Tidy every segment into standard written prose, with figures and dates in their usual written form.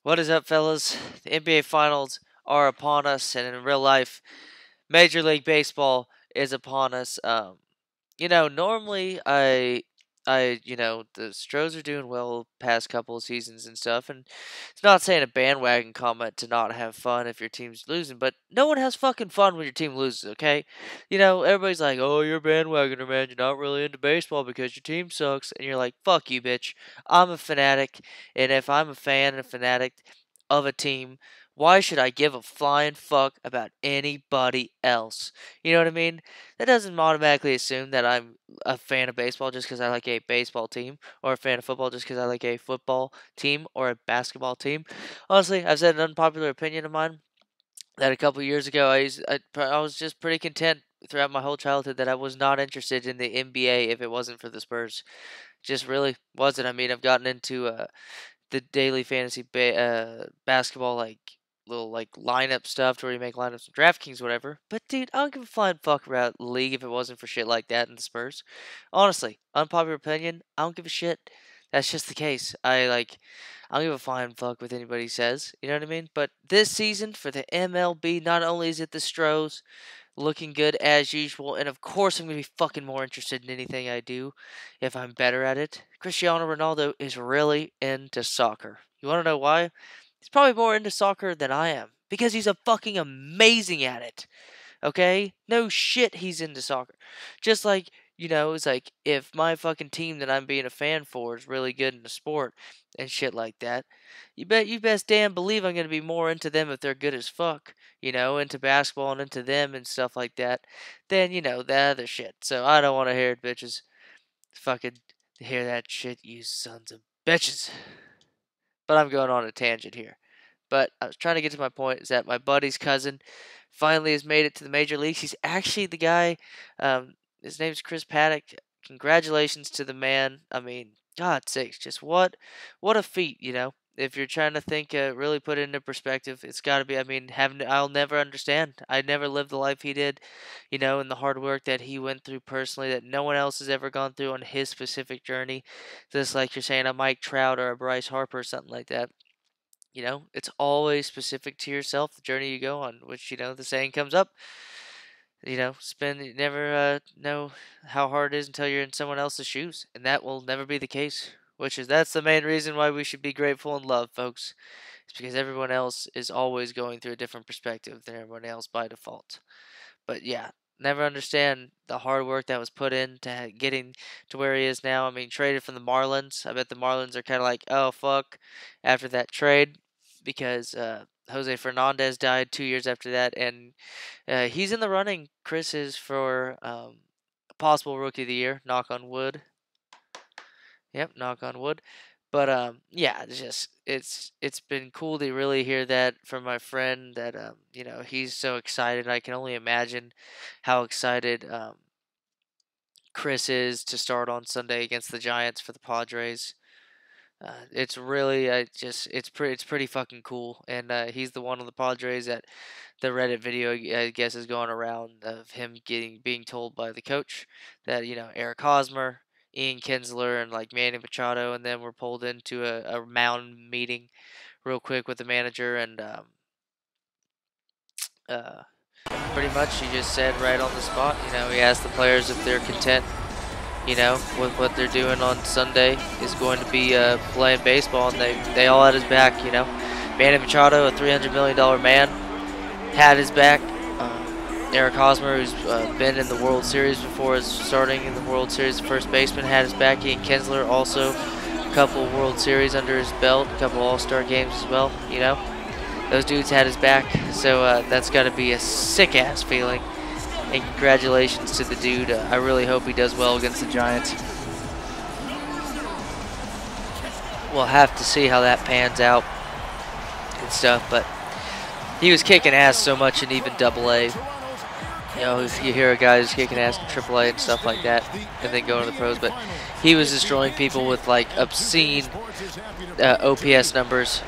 What is up, fellas? The NBA Finals are upon us, and in real life, Major League Baseball is upon us. Normally the Stros are doing well past couple of seasons and stuff, and it's not saying a bandwagon comment to not have fun if your team's losing, but no one has fucking fun when your team loses, okay? Everybody's like, oh, you're a bandwagoner, man. You're not really into baseball because your team sucks. And you're like, fuck you, bitch. I'm a fanatic, and if I'm a fan and a fanatic of a team, why should I give a flying fuck about anybody else? You know what I mean? That doesn't automatically assume that I'm a fan of baseball just because I like a baseball team, or a fan of football just because I like a football team or a basketball team. Honestly, I've said an unpopular opinion of mine that a couple years ago I was just pretty content throughout my whole childhood that I was not interested in the NBA if it wasn't for the Spurs. Just really wasn't. I mean, I've gotten into the daily fantasy basketball little lineup stuff to where you make lineups from DraftKings, whatever. But dude, I don't give a flying fuck about the league if it wasn't for shit like that and the Spurs. Honestly, unpopular opinion, I don't give a shit. That's just the case. I don't give a flying fuck what anybody says. You know what I mean? But this season for the MLB, not only is it the Stros looking good as usual, and of course I'm gonna be fucking more interested in anything I do if I'm better at it. Cristiano Ronaldo is really into soccer. You wanna know why? He's probably more into soccer than I am because he's a fucking amazing at it. Okay? No shit, he's into soccer. Just like, it's like if my fucking team that I'm being a fan for is really good in the sport and shit like that, you best damn believe I'm gonna be more into them if they're good as fuck, into basketball and into them and stuff like that, than, the other shit. So I don't wanna hear it, bitches. Fucking hear that shit, you sons of bitches. But I'm going on a tangent here. But I was trying to get to my point is that my buddy's cousin finally has made it to the major leagues. He's actually the guy. His name's Chris Paddock. Congratulations to the man. I mean, God sakes, just what a feat, If you're trying to think, really put it into perspective, it's got to be. I mean, I'll never understand. I never lived the life he did, and the hard work that he went through personally, that no one else has ever gone through on his specific journey. Just like you're saying, a Mike Trout or a Bryce Harper or something like that. It's always specific to yourself, the journey you go on, which, the saying comes up, you never know how hard it is until you're in someone else's shoes. And that will never be the case, that's the main reason why we should be grateful and love, folks. It's because everyone else is always going through a different perspective than everyone else by default. But yeah, never understand the hard work that was put into getting to where he is now. I mean, traded from the Marlins. I bet the Marlins are kind of like, oh, fuck, after that trade because Jose Fernandez died 2 years after that. And he's in the running. Chris is for possible rookie of the year. Knock on wood. Yep, knock on wood. But yeah, it's been cool to really hear that from my friend that he's so excited. I can only imagine how excited Chris is to start on Sunday against the Giants for the Padres. It's really it's pretty fucking cool, and he's the one on the Padres that the Reddit video I guess is going around of him being told by the coach that Eric Hosmer, Ian Kinsler, and like Manny Machado, and then we're pulled into a mound meeting real quick with the manager, and uh, pretty much he just said right on the spot, he asked the players if they're content with what they're doing on Sunday is going to be playing baseball, and they all had his back, Manny Machado, a $300 million man, had his back. Eric Hosmer, who's been in the World Series before, is starting in the World Series. The first baseman had his back. Ian Kinsler also a couple World Series under his belt, a couple All-Star games as well, Those dudes had his back, so that's got to be a sick-ass feeling. And congratulations to the dude. I really hope he does well against the Giants. We'll have to see how that pans out and stuff, but he was kicking ass so much in even AA. If you hear a guy who's kicking ass in AAA and stuff like that, and then going to the pros, but he was destroying people with like obscene OPS numbers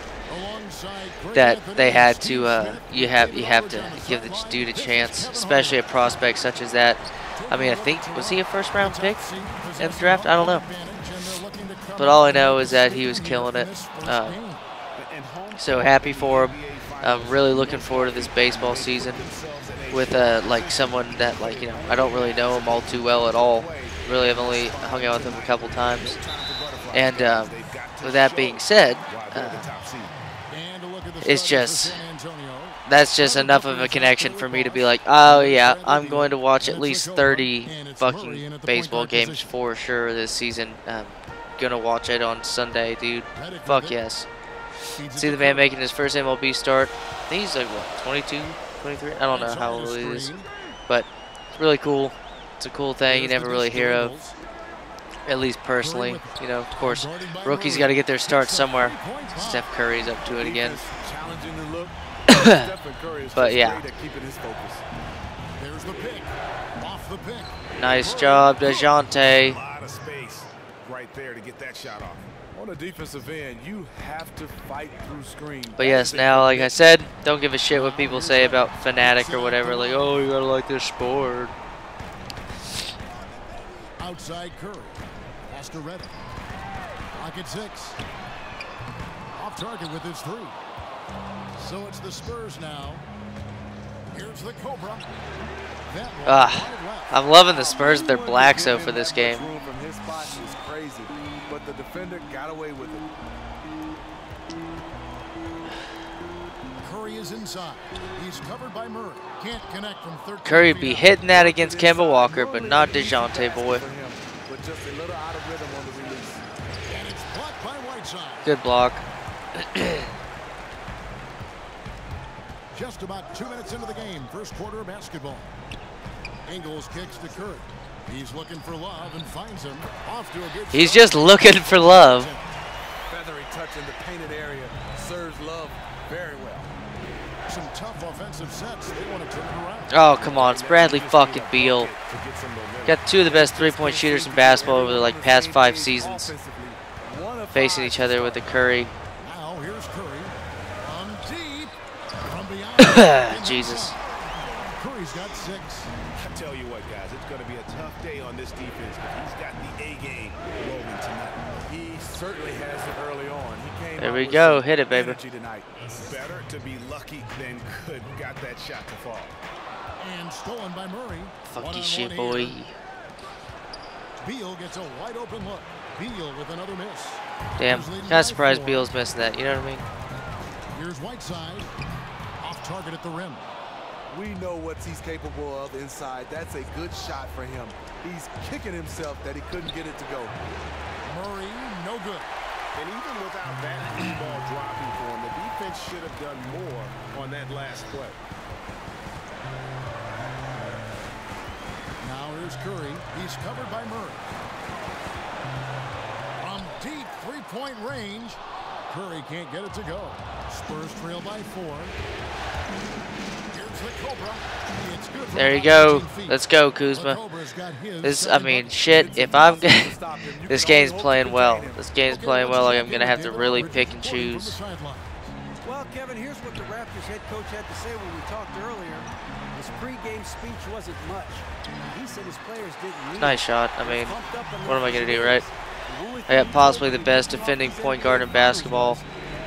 that they had to. You have to give the dude a chance, especially a prospect such as that. I mean, I think was he a first-round pick in the draft? I don't know, but all I know is that he was killing it. So happy for him. I'm really looking forward to this baseball season with like someone that I don't really know him all too well at all. Really, I've only hung out with him a couple times. And with that being said, it's just that's just enough of a connection for me to be like, oh yeah, I'm going to watch at least 30 fucking baseball games for sure this season. Gonna watch it on Sunday, dude. Fuck yes. See the man making his first MLB start. I think he's like, what, 22, 23? I don't know how old he is. But it's really cool. It's a cool thing you never really hear of. At least personally. You know, of course, rookies got to get their start somewhere. Steph Curry's up to it again. But yeah. Nice job, DeJounte. Right there to get that shot off. On the defensive end, you have to fight through screens. But yes, now, like I said, don't give a shit what people say about Fanatic or whatever. Like, oh, you gotta like this sport. Outside Curry. Pass to Reddick. Pocket 6. Off target with his 3. So it's the Spurs now. Here's the Cobra. I'm loving the Spurs. They're black so for this game. From his spot is crazy, but the defender got away with it. Curry is inside. He's covered by Murray. Can't connect from 13. Curry would be hitting that against Kemba Walker, but not DeJounte, boy. But just a little out of rhythm on the release. And it's blocked by Whiteside. Good block. Just about 2 minutes into the game, first quarter of basketball. Ingles kicks to Curry. He's looking for love and finds him. Off to a good He's just looking for love. Feathery touch in the painted area serves Love very well. Some tough offensive sets. They want to turn it around. Oh, come on. It's Bradley fucking Beal. Got two of the best three-point shooters in basketball over the past 5 seasons. Facing each other with the Curry. Now here's Curry. On deep. From beyond. Jesus. Curry's got 6. I tell you what, guys, it's going to be a tough day on this defense, but he's got the A game rolling tonight. He certainly has it early on. He came there we go. Hit it, baby. Tonight. Better to be lucky than good. Got that shot to fall. And stolen by Murray. Fuck you shit, boy. Beal gets a wide open look. Beal with another miss. Damn. Kind of surprised Beal's missing that. You know what I mean? Here's Whiteside. Off target at the rim. We know what he's capable of inside. That's a good shot for him. He's kicking himself that he couldn't get it to go. Murray, no good. And even without that ball dropping for him, the defense should have done more on that last play. Now here's Curry. He's covered by Murray. From deep three-point range, Curry can't get it to go. Spurs trail by 4. There you go. Let's go, Kuzma. This, I mean, shit. If I'm, this game's playing well. This game's playing well. Like I'm gonna have to really pick and choose. Well, Kevin, here's what the Raptors head coach had to say when we talked earlier. His pregame speech wasn't much. He said his players didn't need nice shot. I mean, what am I gonna do, right? I got possibly the best defending point guard in basketball.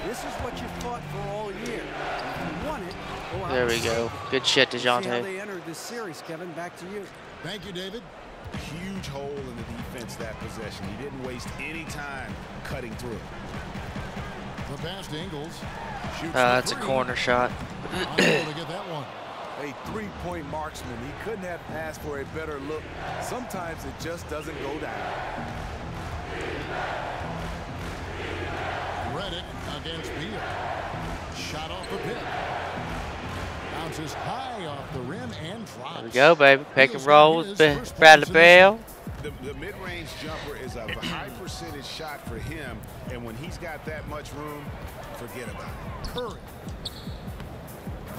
This is what you fought for all year. If you won it, there we go. Good shit, DeJounte. They entered this series, Kevin. Back to you. Thank you, David. Huge hole in the defense that possession. He didn't waste any time cutting through. The pass to Ingles. That's a corner shot. To get that one. A three-point marksman. He couldn't have asked for a better look. Sometimes it just doesn't go down. Reddick against Beal. Shot off the pit. Bounces high off the rim and drops. There we go, baby. Pick and roll with Bradley Beal. The mid-range jumper is a high percentage shot for him, and when he's got that much room, forget about it. Curry.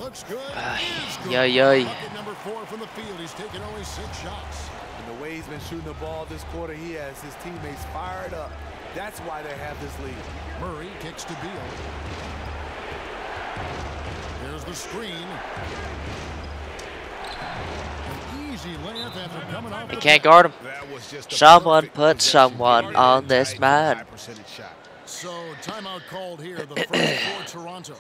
Looks good. Bucket number 4 from the field. He's taken only 6 shots. And the way he's been shooting the ball this quarter, he has his teammates fired up. That's why they have this lead. Murray kicks to Beal. There's the screen. An easy layup after coming off. He can't guard him. Someone put someone on this man. So timeout called here, the first for Toronto.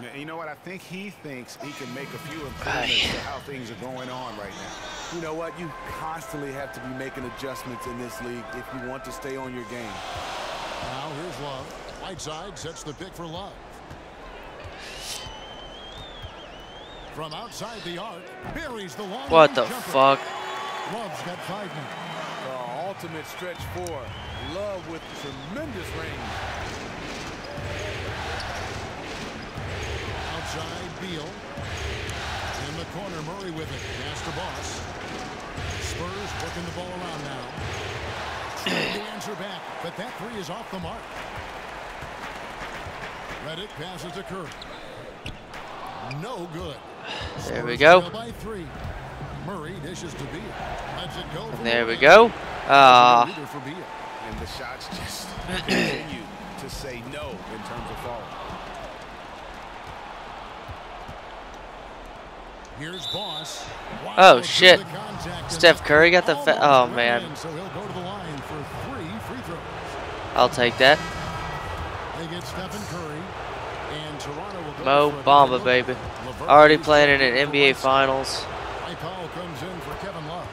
Yeah, you know what? I think he thinks he can make a few improvements to how things are going on right now. You know what? You constantly have to be making adjustments in this league if you want to stay on your game. Now here's Love. Right side sets the pick for Love. From outside the arc, buries the long. What the jumper. fuck? Love's got 5 men. The ultimate stretch four. Love with tremendous range. Outside Beal. In the corner, Murray with it. Pass to Boss. Spurs working the ball around now. Trying to answer back, but that three is off the mark. Reddick passes to Curry. No good. There we go. By 3. Murray dishes to Beal. Lets it go. And there we go. Ah. For Beal. And the shots just continue to say no in terms of falling. Here's Boss. Wow, Oh shit. Steph Curry got the oh man. So he'll go to the line for 3 free throws. I'll take that. They get Stephen Curry and Toronto will go Mo for Bamba, baby. Already playing in an NBA Finals. Foul comes in for Kevin Love.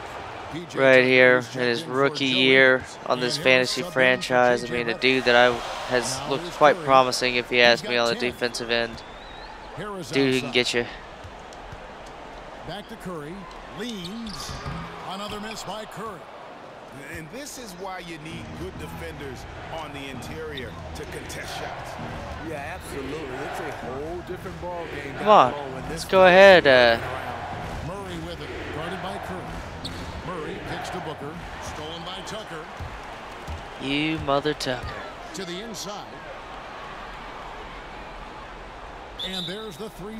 PJ Right here in Tucker his checked in rookie for Joe year Ingles. on this And fantasy Harris subbed in for franchise. I JJ mean, a Redick. dude that has looked here's quite Curry. promising if you ask He's me got on the 10. defensive end. Harris Dude who can outside. get you. Back to Curry. Leans. Another miss by Curry. And this is why you need good defenders on the interior to contest shots. Yeah, absolutely. It's a whole different ball game. Come on, let's go ahead. Murray with it. Guarded by Curry. Murray kicks to Booker. Stolen by Tucker. You mother Tucker. To the inside. And there's the 3.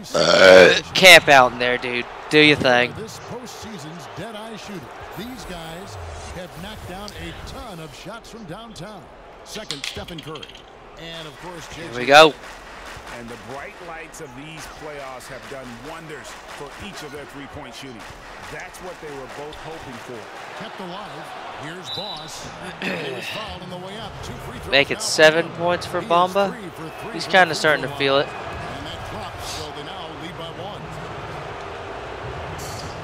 Camp out in there, dude. Do your thing. This postseason's dead-eye shooter. These guys have knocked down a ton of shots from downtown. Second, Stephen Curry. And, of course, Here JJ. we go. And the bright lights of these playoffs have done wonders for each of their three-point shooting. That's what they were both hoping for. Kept alive. Here's Boss. He was fouled on the way up. 2 free throws Make now it 7 points for He is Bamba. 3 for 3 He's from kind the of starting to free feel throw it. line. And that drops, so they now lead by 1.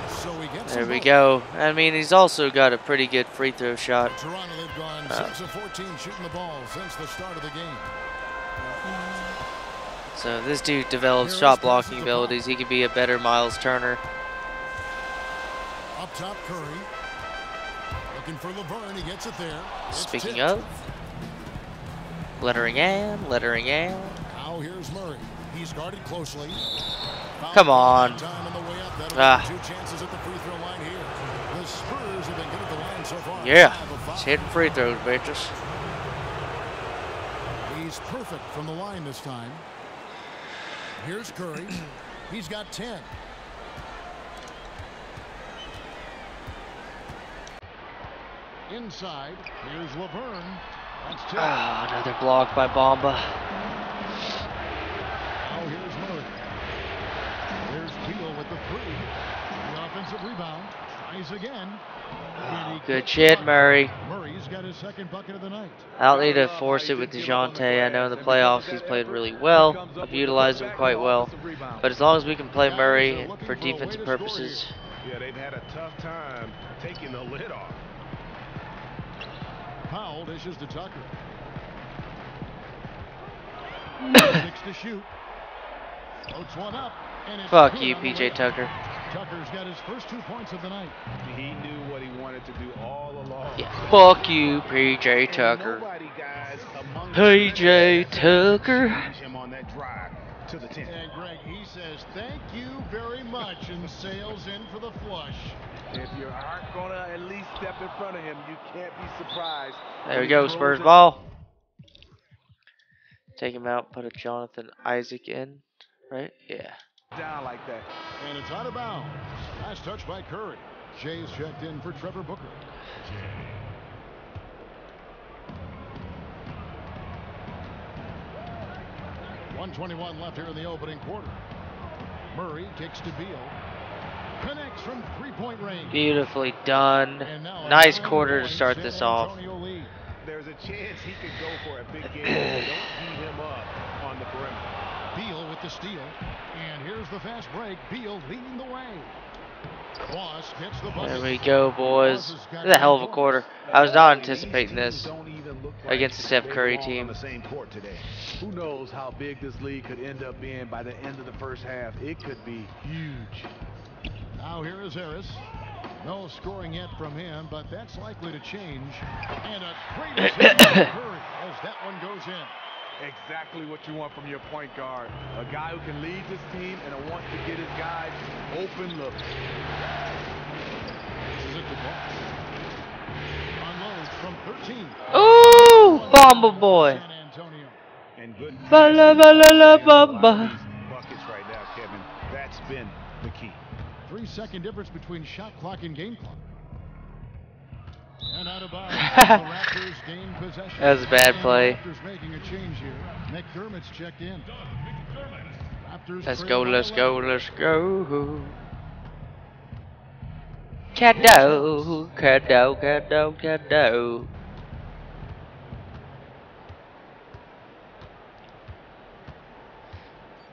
So he gets There them we both. go. I mean, he's also got a pretty good free throw shot. Toronto, they've gone 6 of 14 shooting the ball since the start of the game. So if this dude develops shot blocking abilities, he could be a better Miles Turner. Up top, Curry. Looking for Laverne. He gets it there. It's Speaking tipped. of, lettering in. Now here's Murray. He's guarded closely. Foul Come call on. that time on the way up. That'll Ah. give 2 chances at the free throw line here. The Spurs have been good at the line so far. Yeah, 5 of 5. just hitting free throws, bitches. He's perfect from the line this time. Here's Curry. He's got 10. Inside, here's Laverne. That's 2. Ah, another block by Bamba. Now here's Murray. There's Beal with the 3. The offensive rebound. Tries again. And he Good gets shit, the bucket. Murray. Murray's got his second bucket of the night. I don't need to force it with DeJounte. I know in the playoffs he's played really well. I've utilized him quite well. But as long as we can play Murray for defensive purposes. Yeah, they've had a tough time taking the lid off. Powell dishes to Tucker. 6 to shoot. Floats one up. And it's Fuck good you, on the way PJ up. Tucker. Tucker's got his first 2 points of the night. He knew what he wanted to do all along. Yeah, fuck you, PJ Tucker. Nobody, guys, among PJ Tucker. him on that drive to the 10. And Greg, he says thank you very much and sails in for the flush. If you aren't going to at least step in front of him, you can't be surprised. There we go, Spurs ball. Take him out, put a Jonathan Isaac in, right? Yeah. Down like that. And it's out of bounds. Last touch by Curry. Jay's checked in for Trevor Booker. 1:21 left here in the opening quarter. Murray kicks to Beal. Connects from 3-point range. Beautifully done. And now Nice a quarter to 9-point start San this off. Antonio lead. There's a chance he could go for a big game. Don't heat him up on the perimeter. Beal with the steal. And here's the fast break. Beal leading the way. Ross hits the bucket. There we go, boys. This is a hell of a quarter. I was not anticipating this against the Steph Curry team. On the same court today. Who knows how big this league could end up being by the end of the first half? It could be huge. Now here is Harris. No scoring yet from him, but that's likely to change. And a great assist from Curry as that one goes in. Exactly what you want from your point guard. A guy who can lead this team and wants to get his guys open look. This is it to Boss. Unloads from 13. Ooh, Bomba Boy. San Antonio. And good Ba-la-ba-la-la-bamba. buckets right now, Kevin. That's been the key. 3-second difference between shot clock and game clock. And out of bounds. The Raptors gain possession. That was a bad play. Raptors making a change here. McDermott's checked in. Raptors Let's trail go, by let's 11. go, let's go. Caddo, caddo, caddo, caddo.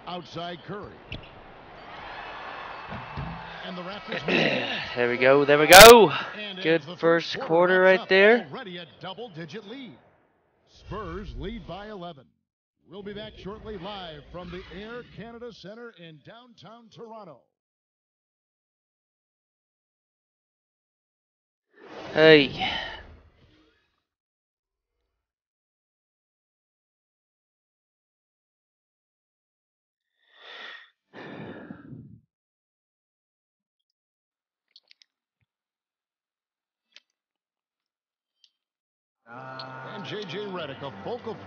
Outside Curry. And the Raptors move ahead. There we go, there we go. And Good as the first quarter wraps right up, there. Already a double-digit lead. Spurs lead by 11. We'll be back shortly live from the Air Canada Centre in downtown Toronto. Hey. And J.J. Redick, a focal.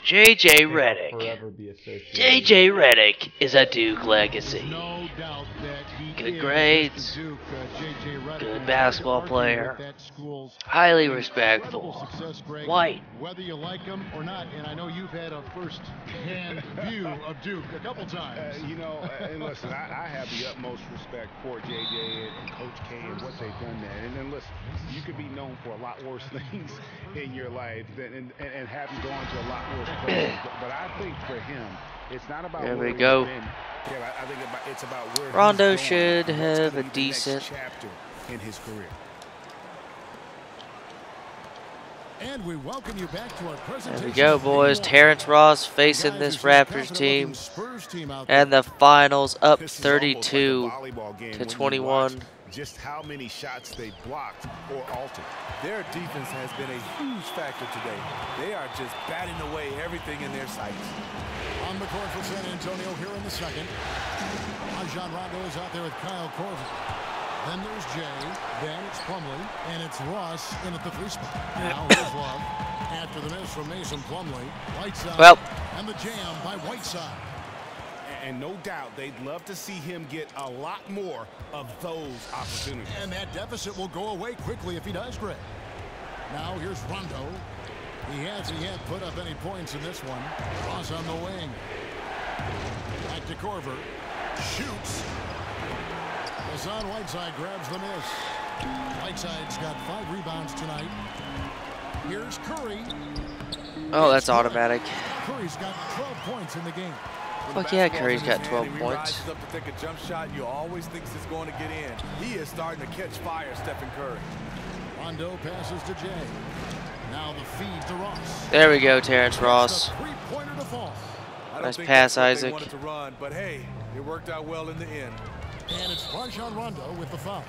J.J. Redick. J.J. Redick is a Duke legacy. No doubt that he Good is grades. Duke, J.J. Redick. Good And basketball argue player. with that school's Highly incredible respectful. success, Greg. White. Whether you like him or not, and I know you've had a first-hand view of Duke a couple times. And listen, I have the utmost respect for JJ and Coach K and what they've done there. And then listen, you could be known for a lot worse things in your life and having gone to a lot worse places. But I think for him, it's not about There where we he's go. been. Yeah, I think it's about where Rondo he's going, should what's have gonna a be the next decent. chapter in his career. And we welcome you back to our presentation. There we go, boys. Terrence Ross facing this Raptors team. And the finals up This is almost like a 32 volleyball game to when you 21. watch just how many shots they blocked or altered. Their defense has been a huge factor today. They are just batting away everything in their sights. On the court for San Antonio here in the second. Rajon Rondo is out there with Kyle Korver. Then there's Jay. Then it's Plumlee. And it's Ross in at the 3 spot. Now here's Love. After the miss from Mason Plumlee. Whiteside. Well. And the jam by Whiteside. And no doubt they'd love to see him get a lot more of those opportunities. And that deficit will go away quickly if he does, Greg. Now here's Rondo. He hasn't put up any points in this one. Ross on the wing. Back to Korver. Shoots. Hassan Whiteside grabs the miss. Whiteside's got 5 rebounds tonight. Here's Curry. Oh, that's automatic. Curry's got 12 points in the game. Fuck yeah, Curry's got 12 He points. rises up to take a jump shot. You always thinks it's going to get in. He is starting to catch fire, Stephen Curry. Rondo passes to Jay. Now the feed to Ross. There we go, Terrence Ross. The three-pointer to fall. I don't Nice think pass, that's what they Isaac. wanted to run, but hey, it worked out well in the end. And it's Rajon Rondo with the foul.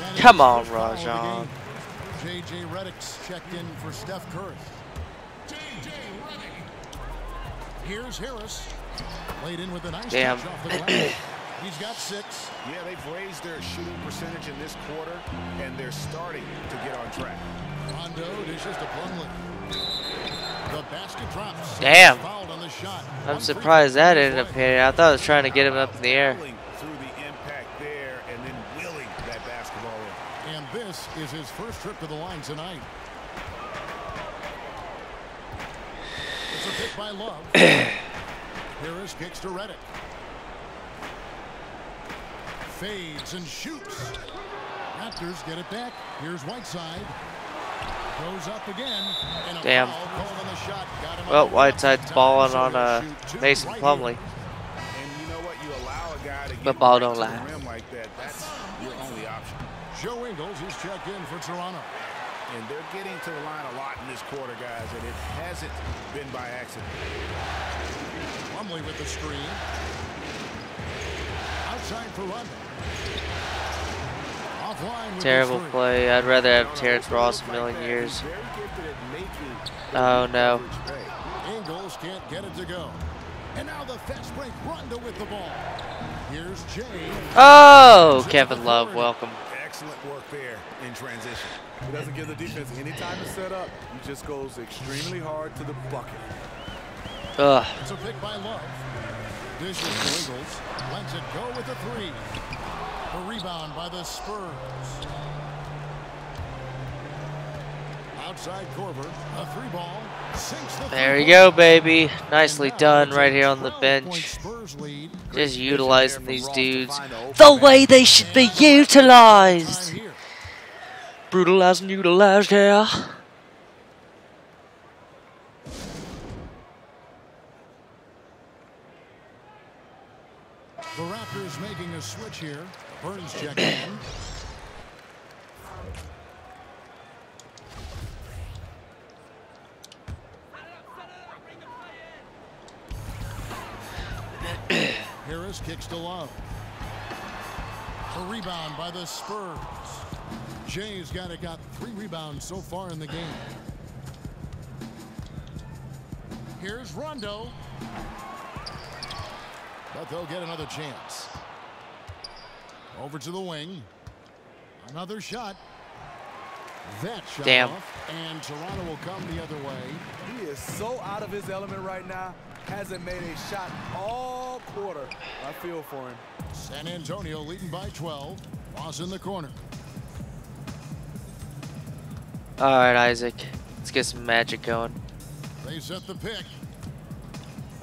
That is Come his on, first foul of the Rajon. game. J.J. Redick's checked in for Steph Curry. J.J. Redick. Here's Harris. Laid in with a nice Damn. touch off the glass. He's got 6. Yeah, they've raised their shooting percentage in this quarter, and they're starting to get on track. Rondo dishes to Plumlee. The basket drops. Damn. Fouled on the shot. I'm surprised that ended up hitting. I thought I was trying to get him up in the air. Through the impact there, and then willing that basketball in. And this is his first trip to the line tonight. It's a pick by Love. Harris kicks to Redick. Fades and shoots. Raptors get it back. Here's Whiteside. Goes up again. And a Damn. foul called on the shot. Got him Well, on the Whiteside's time, balling so on he'll shoot two Mason right Plumlee. here. And you know what? You allow a guy to But get ball right don't to lie. the rim like that. That's your only option. Joe Ingles is checked in for Toronto. And they're getting to the line a lot in this quarter, guys, and it hasn't been by accident. Plumlee with the screen. Outside for Rondo. Offline with Terrible the three. play. I'd rather have Terrence Ross a million years. Oh no. Ingles can't get it to go. And now the fast break. Rondo with the ball. Here's Jay. Oh, Kevin Love, welcome. Excellent work there in transition. He doesn't give the defense any time to set up. He just goes extremely hard to the bucket. Ugh. It's a pick by Love. Dishes to Ingles. Lets it go with the three. The rebound by the Spurs. Outside Korver. A three ball. Sinks the There you go, baby. Nicely done right here on the bench. Just utilizing these dudes the way they should be utilized. Brutalized and utilized here. The Raptors making a switch here. Burns check in. Harris kicks to Love. A rebound by the Spurs. Jay's got 3 rebounds so far in the game. Here's Rondo. But they'll get another chance. Over to the wing. Another shot. That shot Damn. off, and Toronto will come the other way. He is so out of his element right now. Hasn't made a shot all quarter. I feel for him. San Antonio leading by 12. Ross in the corner. All right, Isaac. Let's get some magic going. They set the pick.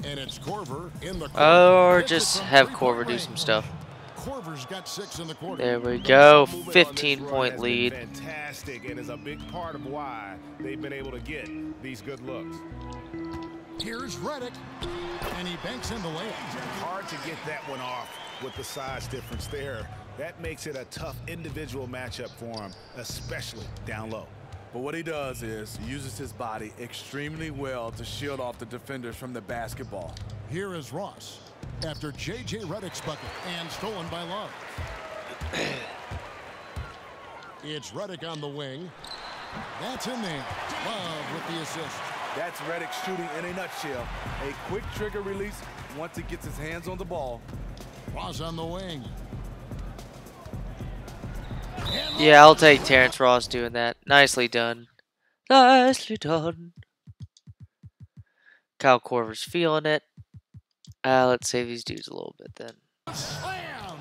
And it's Korver in the corner. Or Hits it just from have three-point Korver do range. some stuff. Korver's got 6 in the quarter. There we go. Movement on this 15-point run has been lead. Fantastic, and is a big part of why they've been able to get these good looks. Here's Redick. And he banks in the layup. Hard to get that one off with the size difference there. That makes it a tough individual matchup for him, especially down low. But what he does is he uses his body extremely well to shield off the defenders from the basketball. Here is Ross after J.J. Redick's bucket and stolen by Love. It's Redick on the wing. That's in there. Love with the assist. That's Redick shooting in a nutshell. A quick trigger release once he gets his hands on the ball. Ross on the wing. Yeah, I'll take Terrence Ross doing that. Nicely done. Nicely done. Kyle Korver's feeling it. Let's save these dudes a little bit then. Slam!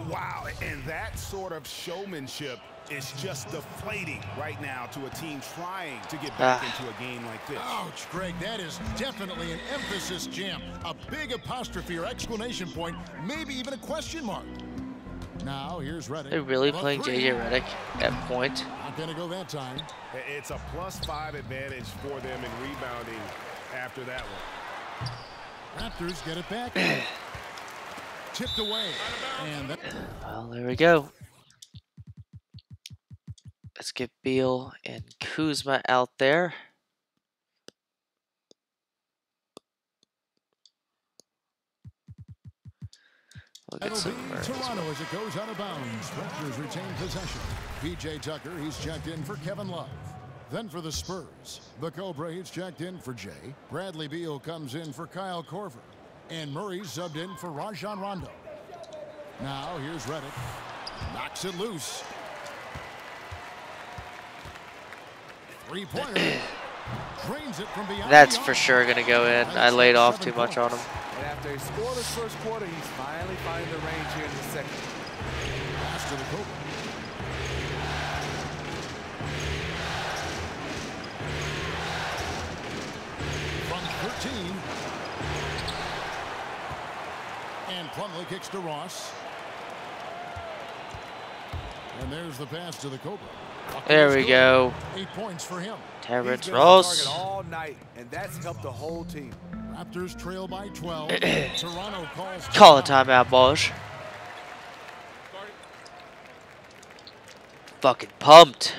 Wow, and that sort of showmanship is just deflating right now to a team trying to get back into a game like this. Ouch, Greg, that is definitely an emphasis jam. A big apostrophe or exclamation point, maybe even a question mark. Now, here's Redick. They're really The playing three. J.J. Redick at point. Not going to go that time. It's a +5 advantage for them in rebounding after that one. Raptors get it back. Tipped away. And that Well, there we go. Let's get Beal and Kuzma out there. We'll get It'll some be Murray. Toronto as it goes out of bounds. Raptors retain possession. P.J. Tucker, he's checked in for Kevin Love. Then for the Spurs, the Cobra, he's checked in for Jay. Bradley Beal comes in for Kyle Korver. And Murray's subbed in for Rajon Rondo. Now here's Redick. Knocks it loose. Three-pointer. Drains it from beyond. That's the for arc. sure going to go in. I laid off too much on him. And after a scoreless first quarter, he's finally finding the range here in the second. Pass to the Cobra. From 13. And Plumlee kicks to Ross. And there's the pass to the Cobra. There we go. 8 points for him. Terrence He's been on target Ross. all night, and that's helped the whole team. Raptors trail by 12. Toronto calls Call a timeout, boys. Fucking pumped.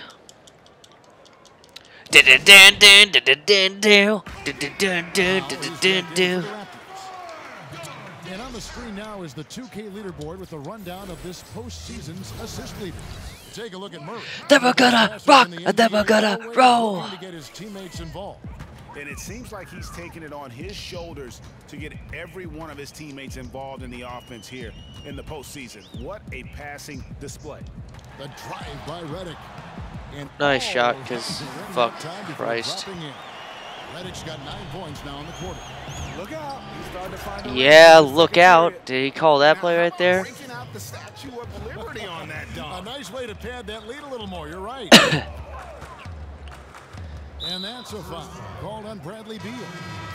And on the screen now is the 2K leaderboard with the rundown of this postseason's assist leaders. Take a look at Murray. Then we're gonna rock, and then we're gonna roll. To get his teammates involved. And it seems like he's taking it on his shoulders to get every one of his teammates involved in the offense here in the postseason. What a passing display. The drive by Redick. And Nice shot, because fuck time before Christ. dropping in. Redick's got 9 points now in the quarter. Look out. He's starting to find the Yeah, range. look out. Did he call that play right there? Breaking out the Statue of Liberty on that A dunk. nice way to pad that lead a little more. You're right. And that's a foul called on Bradley Beal.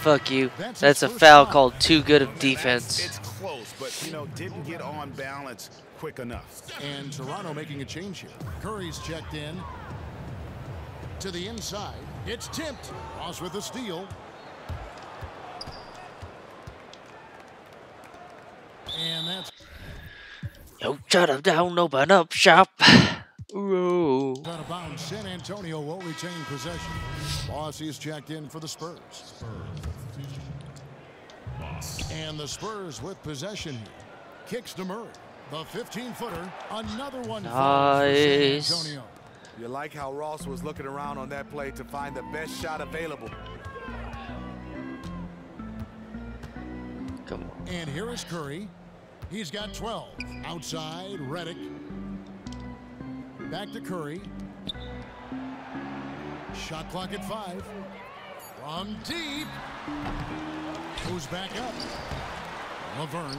Fuck you. That's a foul called too good of defense. It's close, but, you know, didn't get on balance quick enough. And Toronto making a change here. Curry's checked in to the inside. It's tipped. Ross with the steal. And that's Yo, shut up down, open up shop. Ooh. out of bounds. San Antonio will retain possession. Boss is checked in for the Spurs. And the Spurs with possession here. Kicks to Murray. The 15-footer. Another one for Nice. San Antonio. You like how Ross was looking around on that play to find the best shot available. Come on. And here is Curry. He's got 12. Outside, Redick. Back to Curry. Shot clock at 5. From deep. Goes back up. Laverne.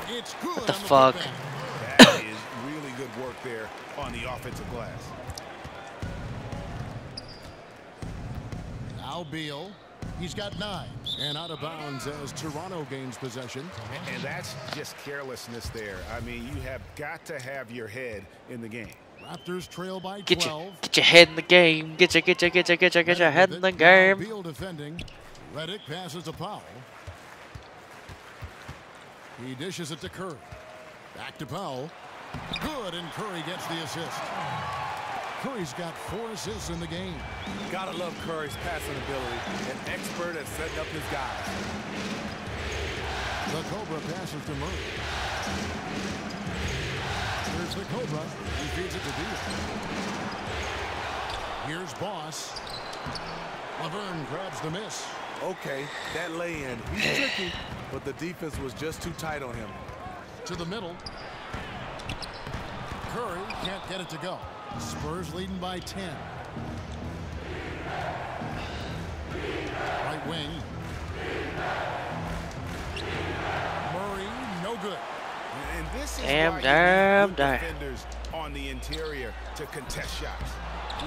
It's good. What the on the fuck? putback. That is really good work there on the offensive glass. Now Beal. He's got 9. And out of bounds as Toronto gains possession. And that's just carelessness there. I mean, you have got to have your head in the game. Raptors trail by Get 12. your head in the game. Get your head in the game. Beal defending. Redick passes to Powell. He dishes it to Curry. Back to Powell. Good, and Curry gets the assist. Curry's got 4 assists in the game. Gotta love Curry's passing ability. An expert at setting up his guys. The Cobra passes to Murray. Here's the Cobra. He feeds it to Beal. Here's Boss. Laverne grabs the miss. Okay, that lay-in. He's tricky, but the defense was just too tight on him. To the middle. Curry can't get it to go. Spurs leading by 10. Right wing. Murray, no good. And this is Damn, why you damn, need good damn. defenders on the interior to contest shots.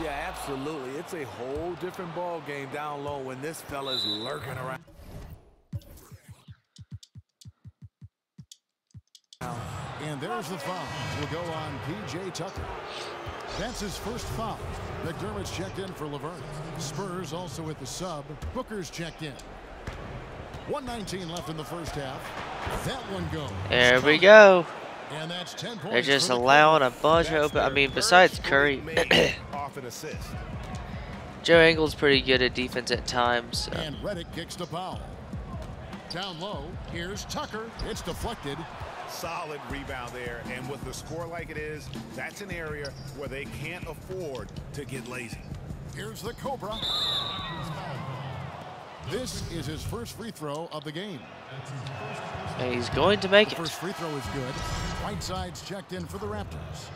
Yeah, absolutely. It's a whole different ball game down low when this fella's lurking around. And there's the foul. Will go on P.J. Tucker. That's his first foul. McDermott's checked in for Laverne. Spurs also with the sub. Booker's checked in. 1:19 left in the first half. That one goes. There we go. And that's 10 points. They're just for the allowing a Clippers. bunch of open. I mean, besides Curry, Off an assist. Joe Ingles pretty good at defense at times. So. And Redick kicks to Powell. Down low. Here's Tucker. It's deflected. Solid rebound there, and with the score like it is, that's an area where they can't afford to get lazy. Here's the Cobra. This is his first free throw of the game. And he's going to make The it. first free throw is good. Whiteside's checked in for the Raptors.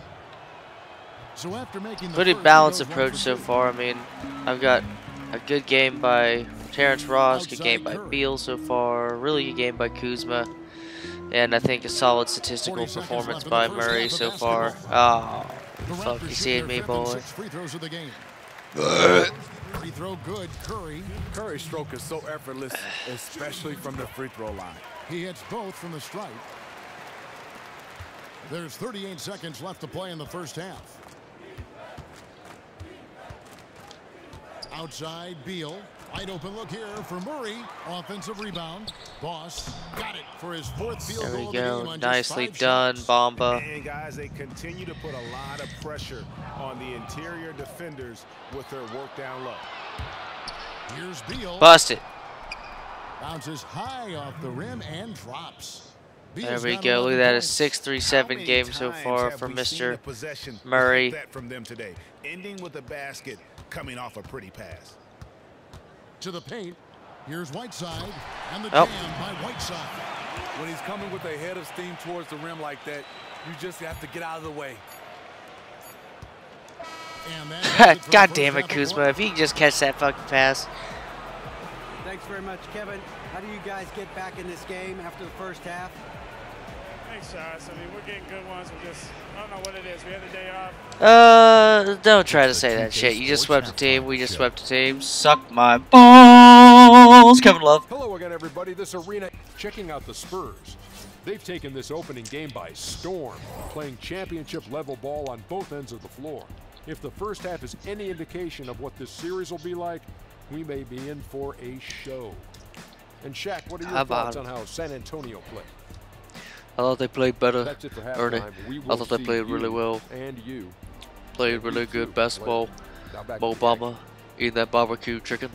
So after making the Pretty first, he balanced goes 1 approach for so 2. far. I mean, I've got a good game by Terrence Ross, good game by Outside Curry. Beal so far, really good game by Kuzma, and I think a solid statistical 40 seconds performance left in by the first Murray half of so far. basketball. Oh, The fuck, Raptors you shoot seeing their me, 5th and boy? 6th free throws of the game. Free throw good. Curry. Curry's stroke is so effortless, especially from the free throw line. He hits both from the stripe. There's 38 seconds left to play in the first half. Outside, Beal. Wide open look here for Murray. Offensive rebound. Boss got it for his fourth field There goal we of the game go. on Nicely just 5 done, shots. Bomba. And guys, they continue to put a lot of pressure on the interior defenders with their work down low. Here's Beal. Busted. Bounces high off the rim and drops. There Beal's we got go. Look 11 at that. A points. 6-3-7 game so far for Mr. Murray. That from them today, ending with a basket coming off a pretty pass. To the paint. Here's Whiteside. And the Oh. jam by Whiteside. When he's coming with a head of steam towards the rim like that, you just have to get out of the way. And that's it God for damn the it, first half of Kuzma. play. If he can just catch that fucking pass. Thanks very much, Kevin. How do you guys get back in this game after the first half? Thanks, shots. I mean, we're getting good ones. We just, I don't know what it is. We had the day off. Don't try to say that shit. You just swept a team. We just swept a team. Suck my balls, Kevin Love. Hello again, everybody. This arena, checking out the Spurs. They've taken this opening game by storm, playing championship-level ball on both ends of the floor. If the first half is any indication of what this series will be like, we may be in for a show. And Shaq, what are your thoughts on how San Antonio played? I thought they played better. That's it for Ernie. halftime. We I will thought they see played really you well. And you. Played really good basketball. Now back to the Obama, eating that barbecue chicken.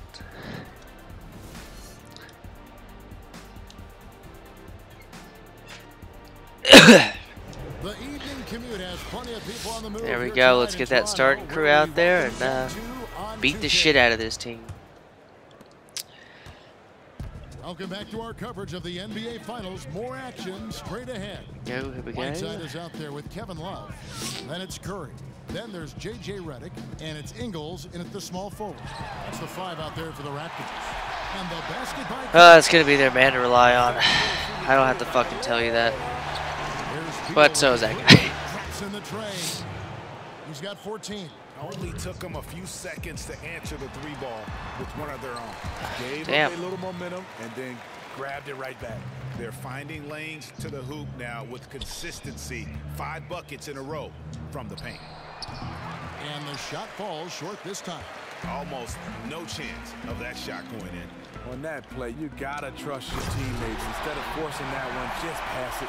The evening commute has plenty of people on the move. There we here go. tonight Let's in get that Toronto, starting crew where out we there welcome and you to beat the 2K. shit out of this team. Welcome back to our coverage of the NBA Finals. More action straight ahead. Here we go. Whiteside is out there with Kevin Love. Then it's Curry. Then there's J.J. Redick. And it's Ingles in at the small forward. That's the 5 out there for the Raptors. And the basket by It's going to be their man to rely on. I don't have to fucking tell you that. There's But Beal. so is that guy. Drops in the tray. He's got 14. Only took them a few seconds to answer the 3-ball with one of their own. Gave Damn. them a little momentum and then grabbed it right back. They're finding lanes to the hoop now with consistency. 5 buckets in a row from the paint. And the shot falls short this time. Almost no chance of that shot going in. On that play, you gotta trust your teammates. Instead of forcing that one, just pass it.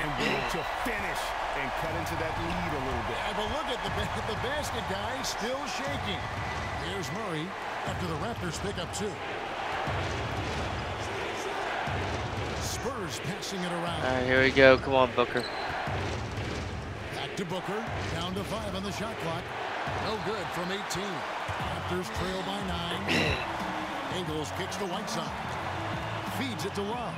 And willing to finish and cut into that lead a little bit. Yeah, but look at the basket guy still shaking. Here's Murray after the Raptors pick up 2. Spurs passing it around. All right, here we go. Come on, Booker. Back to Booker. Down to 5 on the shot clock. No good from 18. Raptors trail by 9. Ingles kicks to Whiteside. Feeds it to Love.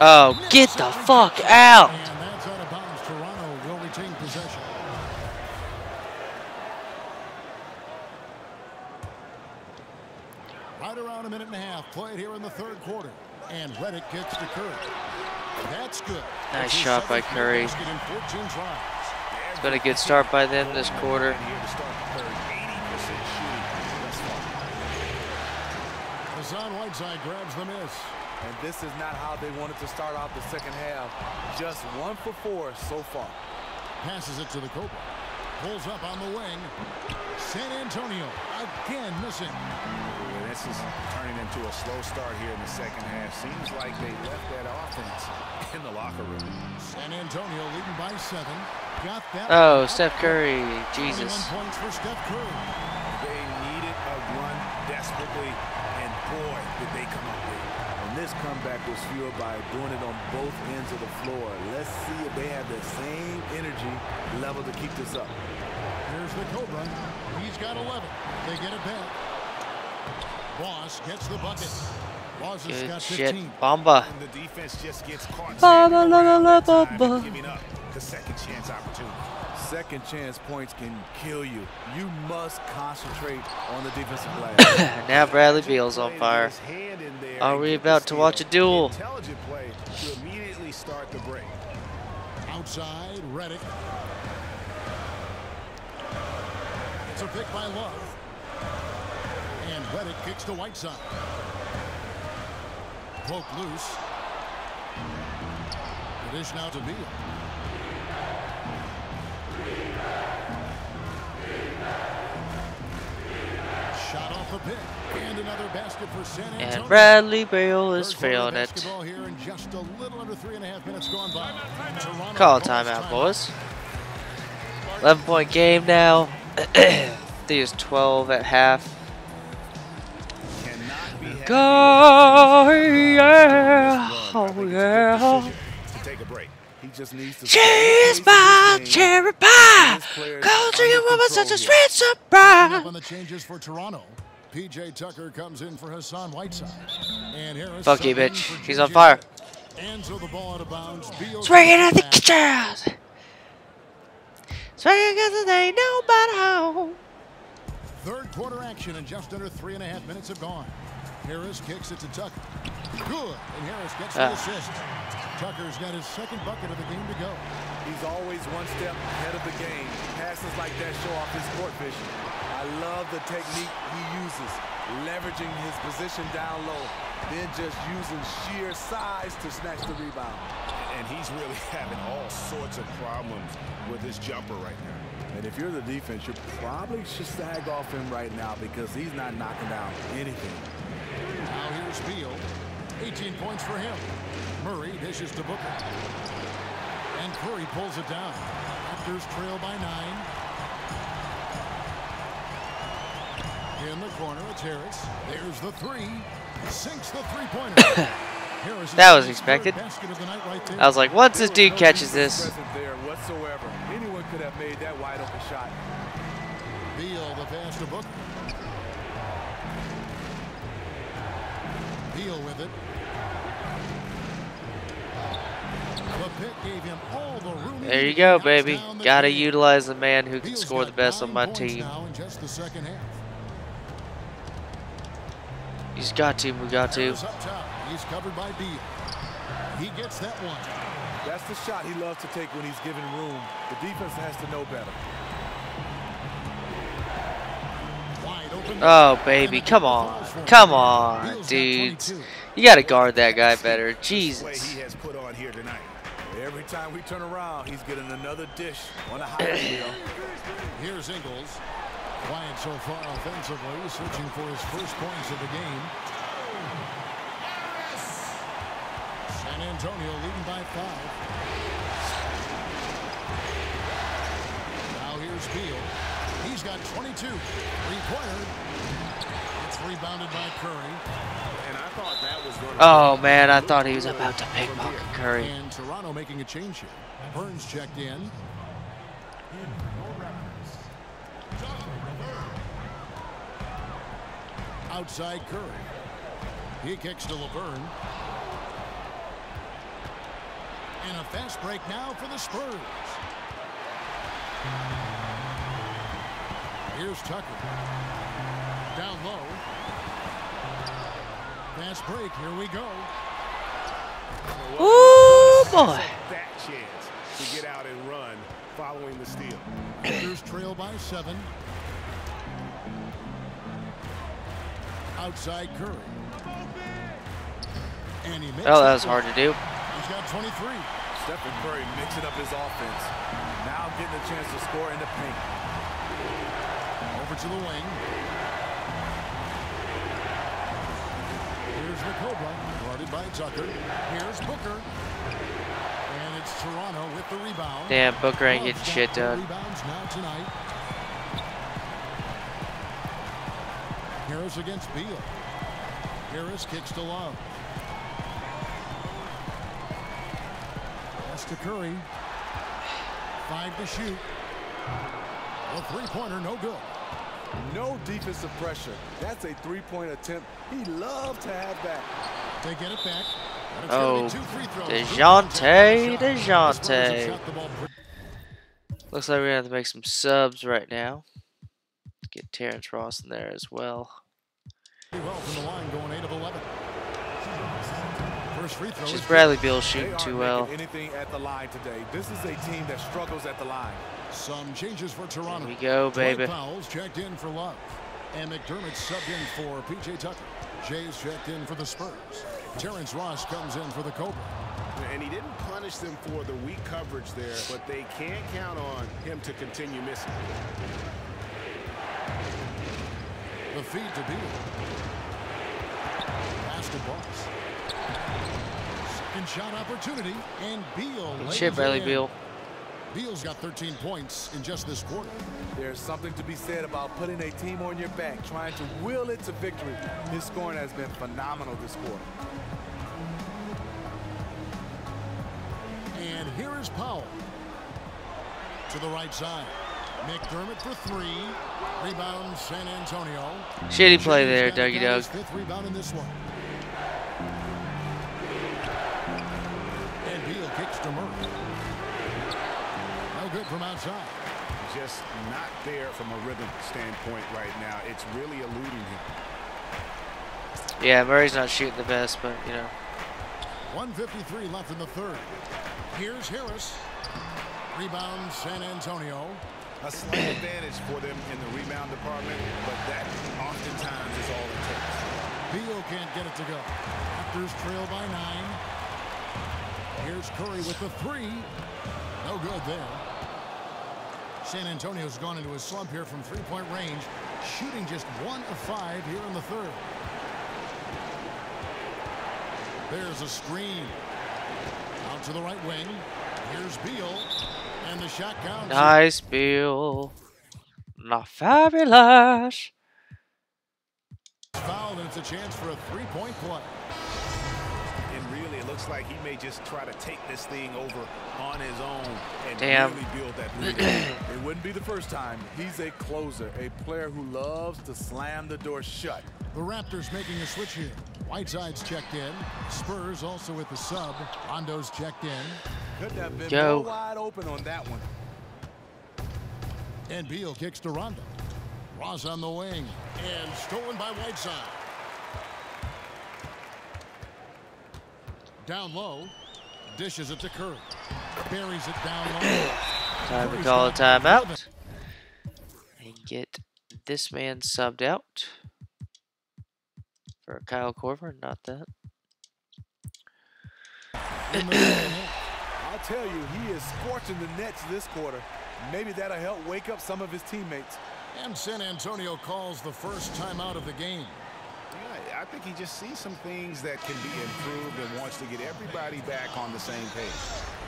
Oh, get the fuck out. And that's out of bounds. Toronto will retain possession. Right around a minute and a half played here in the third quarter. And Redick kicks to Curry. That's good. Nice That's his shot by 7th Curry. basket in 14 tries. It's been a good start by them this quarter. And here to start the third, 80% shooting thus far. Hassan Whiteside grabs the miss. And this is not how they wanted to start out the second half. Just 1 for 4 so far. Passes it to the Cobra. Pulls up on the wing. San Antonio again missing. And this is turning into a slow start here in the second half. Seems like they left that offense in the locker room. San Antonio leading by 7. Got that. Oh, one Steph up. Curry. 21 Jesus. points for Steph Curry. They needed a run desperately, and boy, did they come up with it. And this comeback was fueled by doing it on both ends of the floor. Let's see if they have the same energy level to keep this up. Here's the Cobra. He's got 11. They get it back. Boss gets the bucket. Boss has Good got shit. 15. Bomba. And the defense just gets caught Ba-ba, standing la, la, around la, that time ba-ba. and giving up the second chance opportunity. Second chance points can kill you. You must concentrate on the defensive glass. Now Bradley Beal's on fire. His hand in there Are and we get the about to watch a steal. duel? Intelligent play to immediately start the break. Outside, Redick. It's a pick by Love. And Redick kicks to Whiteside. Poke loose. The dish now to Beal. pick. And another basket for San Antonio. And Bradley Beal is failing it. Here in just a little under 3.5 minutes gone by. Call a timeout, boys. 11-point game now. I think it's 12 at half. Go, yeah, oh yeah. Take a break. He just needs to Cheese by cherry pie. Coaching a woman such a sweet surprise. On the changes for Toronto, PJ Tucker comes in for Hassan Whiteside. And Harris Fuck you, bitch. He's on fire. And so the ball out of bounds. Swinging at the kitchen. Swinging because there ain't nobody home. Third quarter action and just under 3.5 minutes have gone. Harris kicks it to Tucker. Good. And Harris gets the assist. Tucker's got his second bucket of the game to go. He's always one step ahead of the game. Passes like that show off his court vision. I love the technique he uses, leveraging his position down low, then just using sheer size to snatch the rebound. And he's really having all sorts of problems with his jumper right now. And if you're the defense, you probably should sag off him right now because he's not knocking down anything. Now here's Beal. 18 points for him. Murray dishes to Booker. And Curry pulls it down. Raptors trail by 9. In the corner, it's Harris. There's the three. Sinks the three-pointer. That was expected. I was like, once this dude catches this. There whatsoever. Anyone could have made that wide open shot. Beal the pass to Booker. Beal with it. The pick gave him all the room. There you go, baby. Gotta utilize the man who can score the best on my team. He's got to, Mugatu. He's covered by Beal. He gets that one. That's the shot he loves to take when he's given room. The defense has to know better. Wide open. Oh, baby. Come on. Come on, dudes. You got to guard that guy better. Jesus. He has put on here tonight. Every time we turn around, he's getting another dish on a highlight reel. Here's Ingles. Quiet so far offensively, searching for his first points of the game. San Antonio leading by 5. Now here's Beal. He's got 22. Three-pointer. It's rebounded by Curry. And I thought that was going to Oh, man. I thought he was about to pickpocket Curry. And Toronto making a change here. Burns checked in. Outside Curry. He kicks to Laverne. And a fast break now for the Spurs. Here's Tucker. Down low. Fast break. Here we go. Ooh, boy. that chance to get out and run following the steal. Raptors trail by 7. Outside Curry. And he makes Oh, that was hard to do. He's got 23. Stephen Curry mixing up his offense. Now getting a chance to score in the paint. Over to the wing. Here's the Cobra, guarded by Tucker. Here's Booker. And it's Toronto with the rebound. Damn, Booker ain't getting shit done. Rebounds now tonight. Harris against Beal. Harris kicks to Love. Pass to Curry. 5 to shoot. A three-pointer, no good. No defensive pressure. That's a three-point attempt he loved to have back. They get it back. Oh, DeJounte. Looks like we're going to have to make some subs right now. Get Terrence Ross in there as well. Well from the line, going 8 of 11. First free throw. Just Bradley Beal shooting too well. Anything at the line today. This is a team that struggles at the line. Some changes for Toronto. Here we go, baby. Fouls checked in for Love. And McDermott subbed in for PJ Tucker. Jay's checked in for the Spurs. Terrence Ross comes in for the Cobra. And he didn't punish them for the weak coverage there, but they can't count on him to continue missing. The The feed to Beal. Pass to Boss. Second shot opportunity, and Beal. Shit, Bradley Beal. Beal's got 13 points in just this quarter. There's something to be said about putting a team on your back, trying to will it to victory. His scoring has been phenomenal this quarter. And here is Powell. To the right side. McDermott for three. Rebound San Antonio. Shitty play there, Dougie Doug. Fifth rebound in this one. And Beal kicks to Murray. No good from outside. Just not there from a rhythm standpoint right now. It's really eluding him. Yeah, Murray's not shooting the best, but, you know. 1:53 left in the third. Here's Harris. Rebound San Antonio. A slight advantage for them in the rebound department, but that oftentimes is all it takes. Beal can't get it to go. Raptors trail by 9. Here's Curry with the three. No good there. San Antonio's gone into a slump here from three-point range, shooting just 1 of 5 here in the third. There's a screen. Out to the right wing. Here's Beal. And the shot counts. Nice, Beal. Not fabulous. Fouled, and it's a chance for a three-point play. And really, it looks like he may just try to take this thing over on his own and really build that lead. It wouldn't be the first time. He's a closer, a player who loves to slam the door shut. The Raptors making a switch here. Whiteside's checked in. Spurs also with the sub. Rondo's checked in. Couldn't have been Go. more wide open on that one. And Beal kicks to Rondo. Ross on the wing. And stolen by Whiteside. Down low. Dishes it to Curry. Buries it down low. Time to call a timeout. And get this man subbed out. For Kyle Korver, not that. I'll tell you, he is scorching the Nets this quarter. Maybe that'll help wake up some of his teammates. And San Antonio calls the first timeout of the game. Yeah, I think he just sees some things that can be improved and wants to get everybody back on the same page.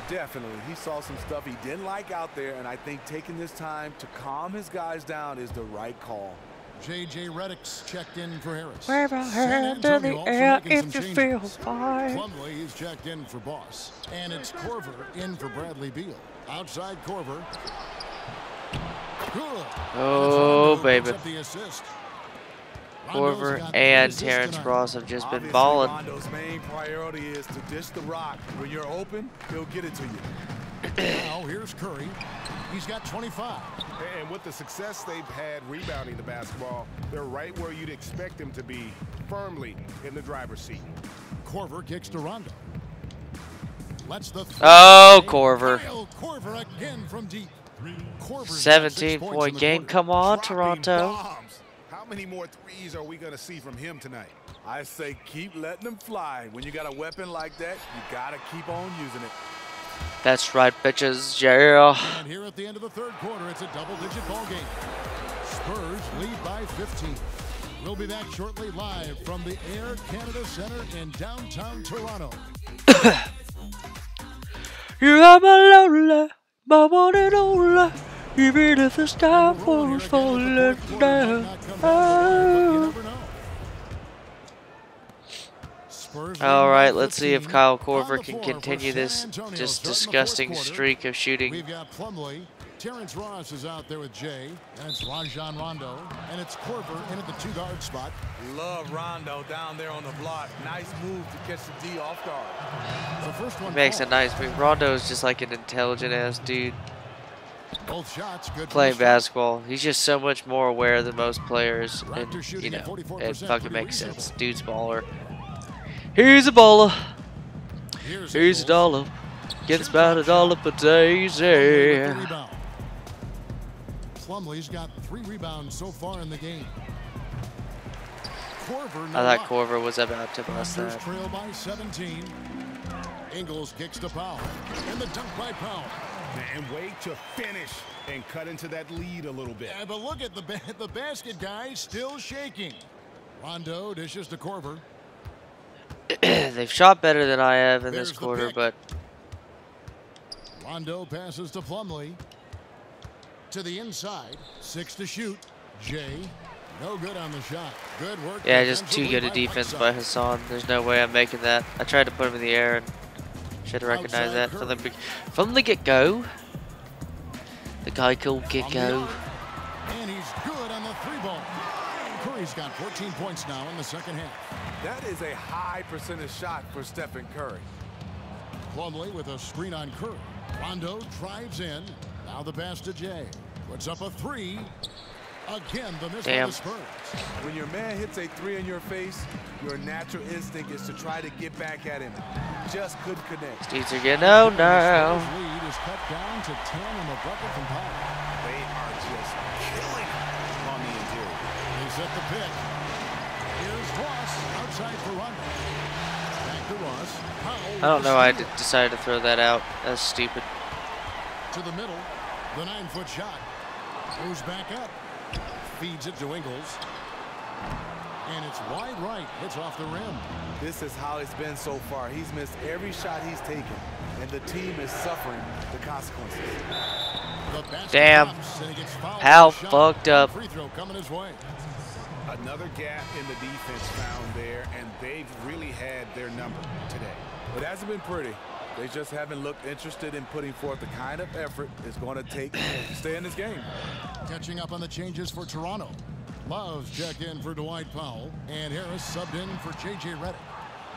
Definitely. He saw some stuff he didn't like out there, and I think taking this time to calm his guys down is the right call. J.J. Redick's checked in for Harris. Wave a hand in the air if you feel fine. Plumlee is checked in for Boss. And it's Korver in for Bradley Beal. Outside Korver. Good. Oh, baby. The assist. Korver and Terrence Ross have just been balling. Rondo's main priority is to dish the rock. When you're open, he'll get it to you. Now here's Curry. He's got 25. And with the success they've had rebounding the basketball, they're right where you'd expect them to be, firmly in the driver's seat. Korver kicks to Rondo. Lets the Oh, Korver. Korver again from deep. 17-point game. Come on, Toronto. Bombs. How many more threes are we going to see from him tonight? I say keep letting them fly. When you got a weapon like that, you got to keep on using it. That's right, bitches. Yeah. And here at the end of the third quarter, it's a double-digit ball game. Spurs lead by 15. We'll be back shortly live from the Air Canada Centre in downtown Toronto. You are my lonely, my one and only. Even if the sky was falling down. Oh. All right, let's see if Kyle Korver can continue this just disgusting streak of shooting. We've got Plumlee. Terrence Ross is out there with Jay, and it's Rajon Rondo, and it's Korver in at the two-guard spot. Love Rondo down there on the block. Nice move to catch the D off guard. The first one Makes a nice move. Rondo is just like an intelligent-ass dude both shots good playing basketball. He's just so much more aware than most players, and you know, it fucking makes sense. Dude's baller. Here's a baller. Here's a dollar. Gets about $1 per daisy. Plumlee's got 3 rebounds so far in the game. Korver, I thought Korver was about to bust that. Trail by 17. Ingles kicks to Powell. And the dunk by Powell. And way to finish and cut into that lead a little bit. Yeah, but look at the basket guy still shaking. Rondo dishes to Korver. They've shot better than I have in There's this the quarter, pick. but Rondo passes to Plumlee. To the inside. 6 to shoot. Jay. No good on the shot. Good work. yeah, just too good a defensively defense by Whiteside. Hassan. There's no way I'm making that. I tried to put him in the air and should have recognized Outside that from the get-go. The guy called get-go. And he's good on the 3-ball. Curry's got 14 points now in the second half. That is a high percentage shot for Stephen Curry. Plumlee with a screen on Curry. Rondo drives in. Now the pass to Jay. Puts up a 3. Again, the miss by Damn. the Spurs. When your man hits a 3 in your face, your natural instinct is to try to get back at him. Just couldn't connect. Dudes are getting out The now. Spurs lead is cut down to 10 in the bucket from Powell. They are just killing on the interior. They set the pick. Here's Ross outside for Rondo. Back to Ross. Powell I don't with know the why I steal. decided to throw that out. That's stupid. To the middle. The 9-foot shot. Goes back up. Feeds it to Ingles. And it's wide right. Hits off the rim. This is how it's been so far. He's missed every shot he's taken, and the team is suffering the consequences. The basket Damn. drops, and he gets fouled How on the shot. fucked up. Free throw coming his way. Another gap in the defense found there, and they've really had their number today. It hasn't been pretty. They just haven't looked interested in putting forth the kind of effort it's going to take to stay in this game. Catching up on the changes for Toronto. Love's checked in for Dwight Powell, and Harris subbed in for J.J. Redick.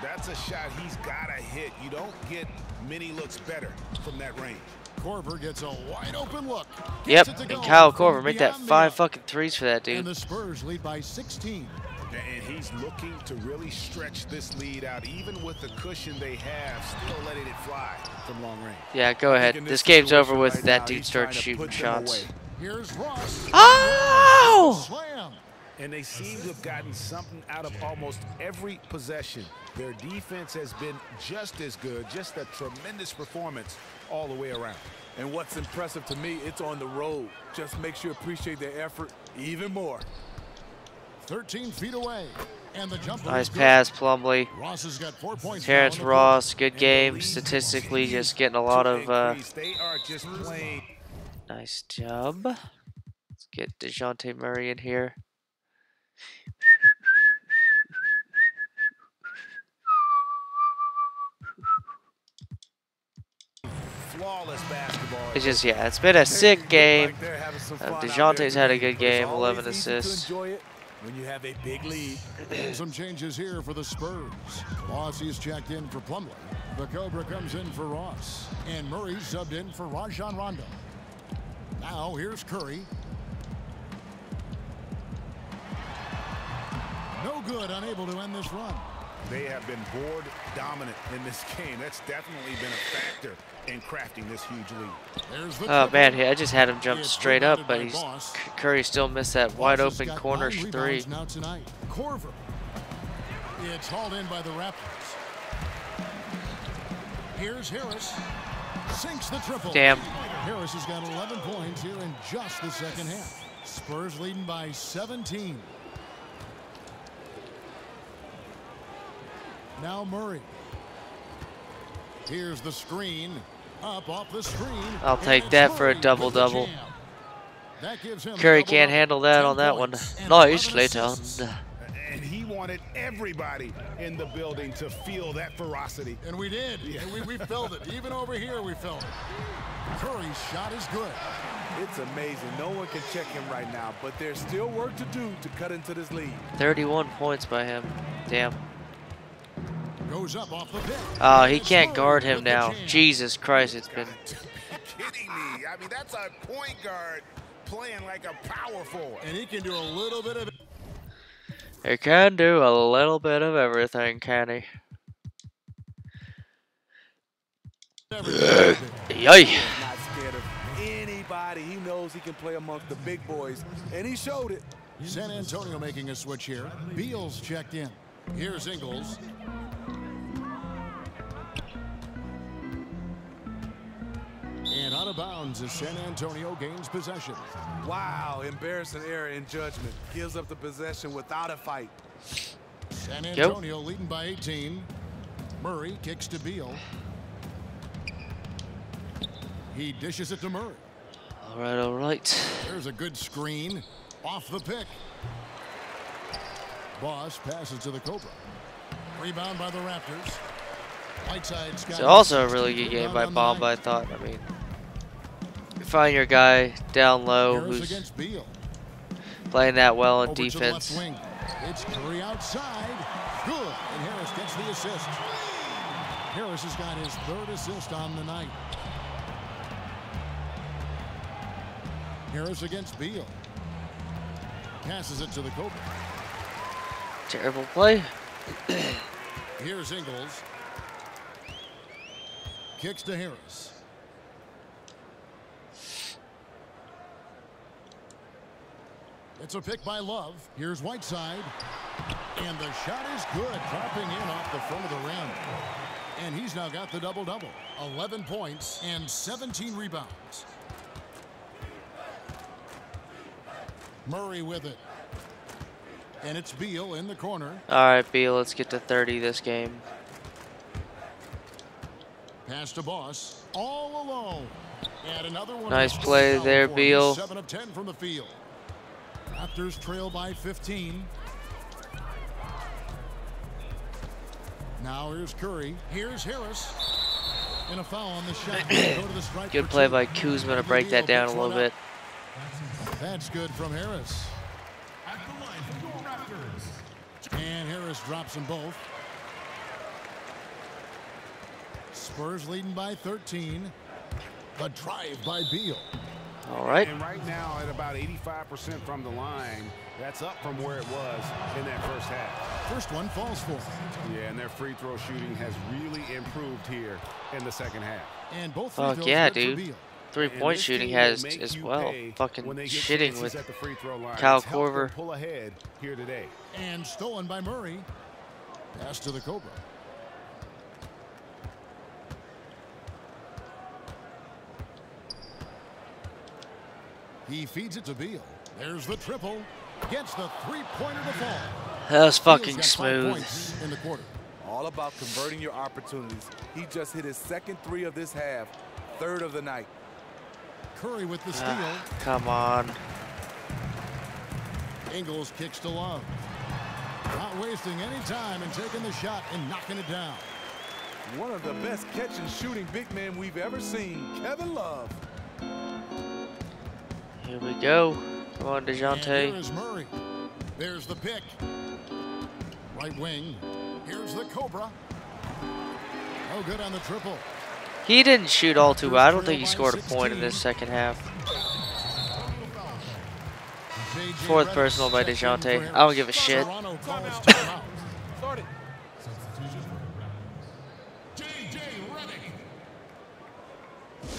That's a shot he's got to hit. You don't get many looks better from that range. Korver gets a wide open look. Yep, Gets it to and go Kyle from Korver make that beyond the 5 arc. fucking threes for that And dude. the Spurs lead by 16. And he's looking to really stretch this lead out. Even with the cushion they have, still letting it fly from long range. Yeah, go ahead. In This game's over situation with right that now, dude he's starts trying to shooting put them shots. away. Here's Ross. Oh! Slam. And they seem to have gotten something out of almost every possession. Their defense has been just as good, just a tremendous performance all the way around. And what's impressive to me, it's on the road. Just makes you appreciate their effort even more. 13 feet away. And the jumper Nice is good. pass, Plumlee. Ross has got 4 points. Terrence now on the Ross, good game. Statistically, just getting a lot of They are just playing. nice job. Let's get DeJounte Murray in here. Flawless basketball. It's just, yeah, it's been a sick game. Like they're having some fun out DeJounte's there had a today, good but it's game, always 11 easy to assists. enjoy it when you have a big lead. Some changes here for the Spurs. Mossie's checked in for Plumlee. The Cobra comes in for Ross. And Murray subbed in for Rajon Rondo. Now here's Curry. No good, unable to end this run. They have been board dominant in this game. That's definitely been a factor in crafting this huge lead. There's the Oh triple. man, I just had him jump It's straight up, but rebounded by he's Boss. Curry still missed that wide Boss has open got corner 9 three. rebounds now tonight. Korver. It's hauled in by the Raptors. Here's Harris. Sinks the triple. Damn. Harris has got 11 points here in just the second half. Spurs leading by 17. Now Murray. Here's the screen. Up off the screen. I'll and take it's that for a Murray double-double. with the jam. That gives him Curry double can't double. handle that 10 on that one. points and Nicely 11 assists. done. And he wanted everybody in the building to feel that ferocity. And we did. Yeah. And we felt it. Even over here, we felt it. Curry's shot is good. It's amazing. No one can check him right now, but there's still work to do to cut into this lead. 31 points by him. Damn. Goes up off the pick. Oh, he It's can't Murray guard him with the now. jam. Jesus Christ, it's been. Kidding me? I mean, that's a point guard playing like a power forward. And he can do a little bit of it. He can do a little bit of everything, can he? Yay! Not scared of anybody. He knows he can play amongst the big boys, and he showed it. San Antonio making a switch here. Beal's checked in. Here's Ingles. And out of of bounds as San Antonio gains possession. Wow, embarrassing error in judgment. Gives up the possession without a fight. San Antonio leading by 18. Murray kicks to Beal. He dishes it to Murray. All right, all right. There's a good screen. Off the pick. Boss passes to the Cobra. Rebound by the Raptors. Whiteside's got It's also a really good game by Bomba, I thought. I mean, you find your guy down low who's playing that well in defense. It's Curry outside. Good. And Harris gets the assist. Harris has got his 3rd assist on the night. Harris against Beal. Passes it to the Cobra. Terrible play. Here's Ingles. Kicks to Harris. It's a pick by Love. Here's Whiteside. And the shot is good. Dropping in off the front of the rim. And he's now got the double-double. 11 points and 17 rebounds. Murray with it. And it's Beal in the corner. All right, Beal, let's get to 30 this game. Pass to Boss. All alone. And another one. Nice play there, Beal. 7 of 10 from the field. Raptors trail by 15. Now here's Curry. Here's Harris. And a foul on the shot. Go to the strike. Good play by Kuzma to break that down a little bit. That's good from Harris. And Harris drops them both. Spurs leading by 13. A drive by Beal. All right. And right now at about 85% from the line, that's up from where it was in that first half. First one falls for him. Yeah, and their free throw shooting has really improved here in the second half. And both Fuck yeah, dude. 3-point shooting has as well. Fucking shitting with Kyle Korver. Pull ahead here today. And stolen by Murray. Pass to the Cobra. He feeds it to Beal. There's the triple. Gets the 3-pointer to fall. That was fucking Beal's got 5 smooth. points in the quarter. All about converting your opportunities. He just hit his 2nd 3 of this half, 3rd of the night. Curry with the steal. Come on. Ingles kicks to Love. Not wasting any time and taking the shot and knocking it down. One of the best catch and shooting big men we've ever seen, Kevin Love. Here we go. Come on, And DeJounte. here is Murray. There's the pick. Right wing. Here's the Cobra. Oh, good on the triple. He didn't shoot all too well. I don't think he scored a point in this second half. 4th personal by DeJounte. I don't give a shit. Toronto calls timeout.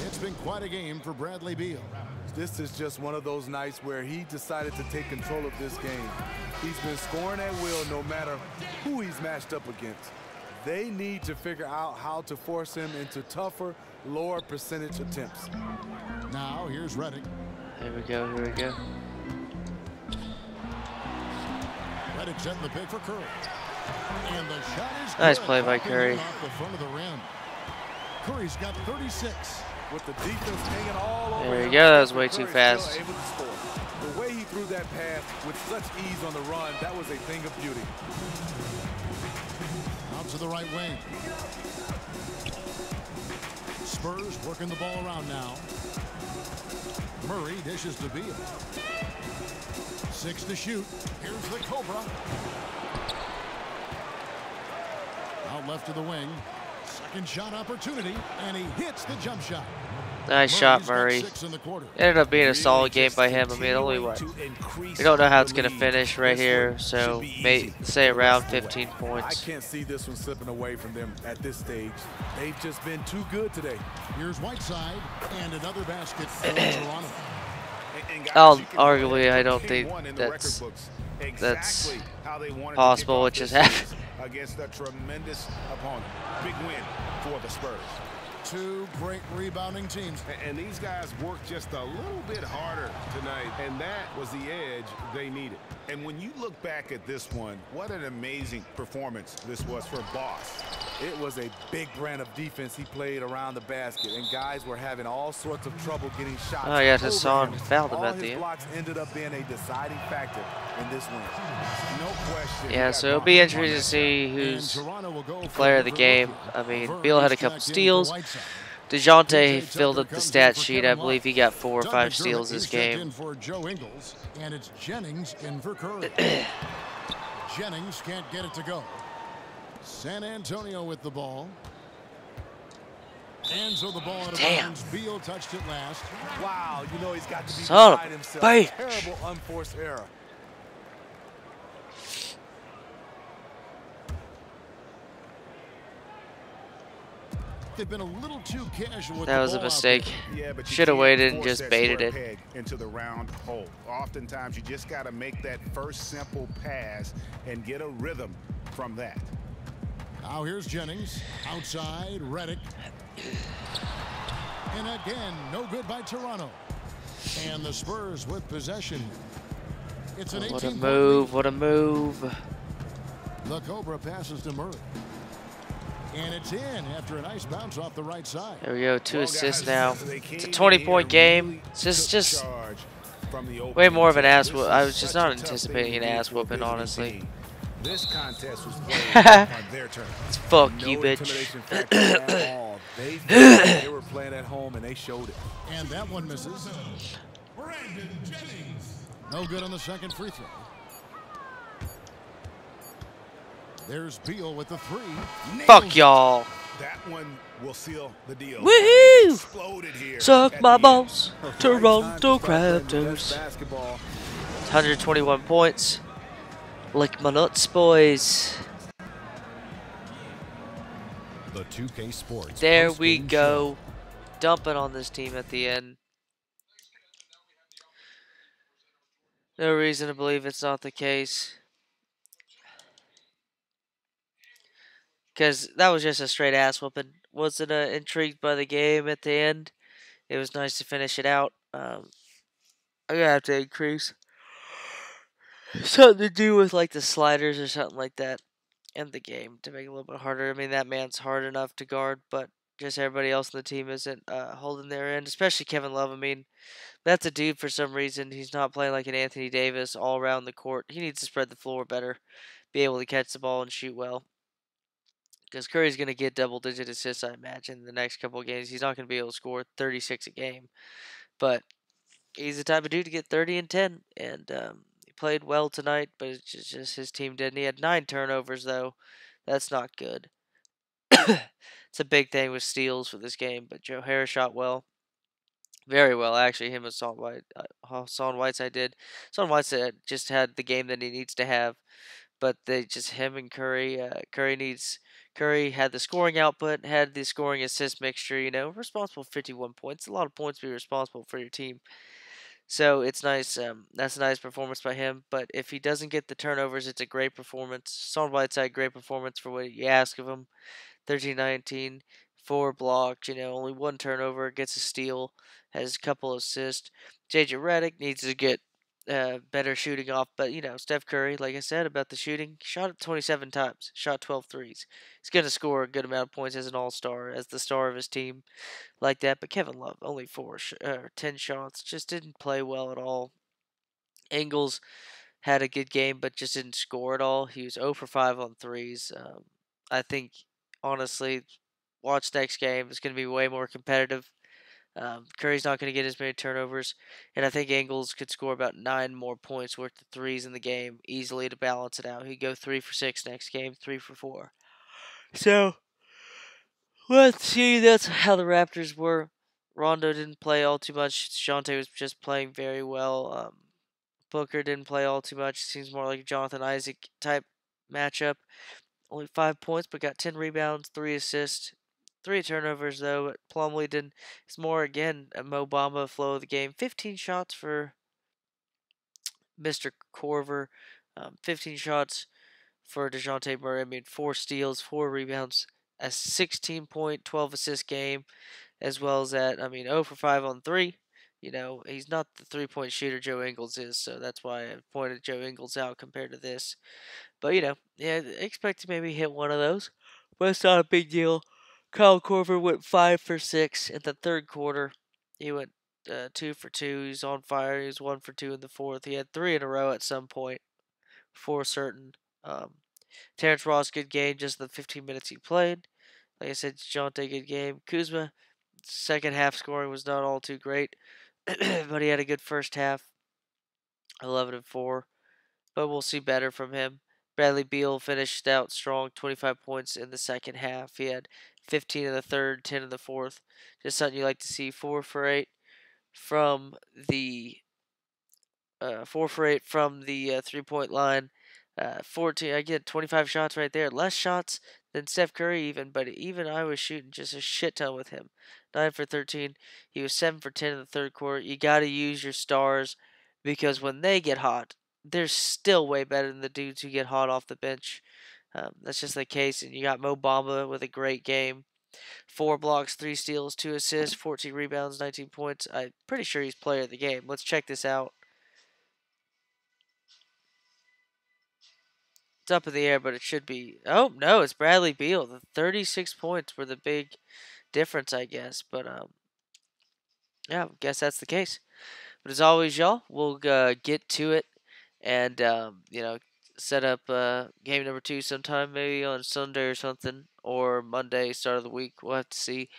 It's been quite a game for Bradley Beal. This is just one of those nights where he decided to take control of this game. He's been scoring at will no matter who he's matched up against. They need to figure out how to force him into tougher, lower percentage attempts. Now here's Redick. Here we go, here we go. Redick setting the pick for Curry. And the shot is Nice good. play by Popping Curry. in off the front of the rim. Curry's got 36. With the defense hanging all over There you him, go, that was way too Curry's fast. still able to score. The way he threw that pass with such ease on the run, that was a thing of beauty. Out to the right wing. Spurs working the ball around now. Murray dishes to Beal. 6 to shoot. Here's the Cobra. Out left to the wing. Second shot opportunity, and he hits the jump shot. Nice shot, Murray. 6 in the quarter. Ended up being a solid game by him. I mean, only what? We don't know how it's going to finish right here, so say around 15 I points. can't see this one slipping away from them at this stage. They've just been too good today. Here's Whiteside, and another basket for Toronto. Arguably, I don't think that's possible, which has happened. Against a tremendous opponent. Big win for the Spurs. Two great rebounding teams. And these guys worked just a little bit harder tonight, and that was the edge they needed. And when you look back at this one, what an amazing performance this was for Boss. It was a big brand of defense he played around the basket, and guys were having all sorts of trouble getting shots. Oh, yeah, Hassan fouled him at the end. All his blocks ended up being a deciding factor in this win. No question. Yeah, so it'll be interesting to see who's player of the game. I mean, Beal had a couple steals. DeJounte filled up the stat sheet. I believe he got 4 or 5 steals this game. For Joe Ingles, and it's Jennings in for Curry. Jennings can't get it to go. San Antonio with the ball. And so the ball out of bounds. Beal touched it last. Wow, you know he's got to be Son beside himself. bitch. Terrible unforced error. They've been a little too casual with That the was a ball out mistake. Yeah, but you Should have can't waited and force just that baited square it. peg into the round hole. Oftentimes, you just got to make that first simple pass and get a rhythm from that. Now here's Jennings. Outside, Redick. And again, no good by Toronto. And the Spurs with possession. It's an 18-point What a move, what a move. lead. The Cobra passes to Murray. And it's in after a nice bounce off the right side. There we go, 2 assists guys, now. they It's a came 20-point here game. really It's just charge from the way opening more of an tip. ass This whoop. is I was just such not a tough anticipating thing an to do ass for a whooping, visiting honestly. team. This contest was played on their terms. Fuck No you, bitch. intimidation factor at all. They felt like they were playing at home, and they showed it. And that one misses. No good on the second free throw. There's Beal with the three. Fuck y'all. That one will seal the deal. Woohoo! Exploded here Suck at my the end. balls. Right Toronto time to start playing the best Craptors. basketball. 121 points. Lick my nuts, boys. The 2K Sports. There we post-game go. Dumping on this team at the end. No reason to believe it's not the case. Because that was just a straight ass whooping. Wasn't intrigued by the game at the end. It was nice to finish it out. I'm going to have to increase something to do with like the sliders or something like that in the game to make it a little bit harder. I mean, that man's hard enough to guard, but just everybody else in the team isn't holding their end, especially Kevin Love. I mean, that's a dude for some reason. He's not playing like an Anthony Davis all around the court. He needs to spread the floor better, be able to catch the ball and shoot well. Because Curry's going to get double-digit assists, I imagine, in the next couple of games. He's not going to be able to score 36 a game. But he's the type of dude to get 30 and 10. And he played well tonight, but it's just his team didn't. He had 9 turnovers, though. That's not good. It's a big thing with steals for this game. But Joe Harris shot well. Very well, actually. Him and Hassan Whiteside did. Hassan Whiteside just had the game that he needs to have. But him and Curry. Curry had the scoring output, had the scoring assist mixture. Responsible for 51 points. A lot of points to be responsible for your team. So it's nice. That's a nice performance by him. But if he doesn't get the turnovers, it's a great performance. Hassan Whiteside, great performance for what you ask of him. 13-19, 4 blocked. Only 1 turnover, gets a steal, has a couple assists. JJ Redick needs to get better shooting off. But, Steph Curry, like I said about the shooting, shot it 27 times, shot 12 threes. He's going to score a good amount of points as an all-star, as the star of his team like that. But Kevin Love, only 10 shots, just didn't play well at all. Ingles had a good game, but just didn't score at all. He was 0 for 5 on threes. I think, honestly, watch next game. It's going to be way more competitive. Curry's not going to get as many turnovers, and I think Ingles could score about 9 more points worth of threes in the game easily to balance it out. He'd go 3 for 6 next game, 3 for 4. So, let's see. That's how the Raptors were. Rondo didn't play all too much. DeJounte was just playing very well. Booker didn't play all too much. Seems more like a Jonathan Isaac type matchup. Only 5 points, but got 10 rebounds, 3 assists. 3 turnovers, though, but Plumlee didn't. It's more, again, a Mo Bamba flow of the game. 15 shots for Mr. Corver. 15 shots for DeJounte Murray. I mean, 4 steals, 4 rebounds, a 16 point, 12 assist game, as well as that. I mean, 0 for 5 on 3. He's not the 3-point shooter Joe Ingles is, so that's why I pointed Joe Ingles out compared to this. But, yeah, expect to maybe hit one of those. But it's not a big deal. Kyle Korver went 5 for 6 in the third quarter. He went 2 for 2. He's on fire. He was 1 for 2 in the fourth. He had 3 in a row at some point, for certain. Um, Terrence Ross, good game, just the 15 minutes he played. Like I said, Jonte, good game. Kuzma, second half scoring was not all too great, but he had a good first half, 11 and 4. But we'll see better from him. Bradley Beal finished out strong, 25 points in the second half. He had 15 in the third, 10 in the fourth. Just something you like to see. 4 for 8 from the 3-point line. 14. I get 25 shots right there. Less shots than Steph Curry even, but even I was shooting just a shit ton with him. 9 for 13. He was 7 for 10 in the third quarter. You got to use your stars because when they get hot, they're still way better than the dudes who get hot off the bench. That's just the case. And you got Mo Bamba with a great game. 4 blocks, 3 steals, 2 assists, 14 rebounds, 19 points. I'm pretty sure he's player of the game. Let's check this out. It's up in the air, but it should be. Oh no, it's Bradley Beal. The 36 points were the big difference, I guess. But yeah, I guess that's the case. But as always, y'all, we'll get to it and set up game number 2 sometime, maybe on Sunday or something, or Monday, start of the week. We'll have to see.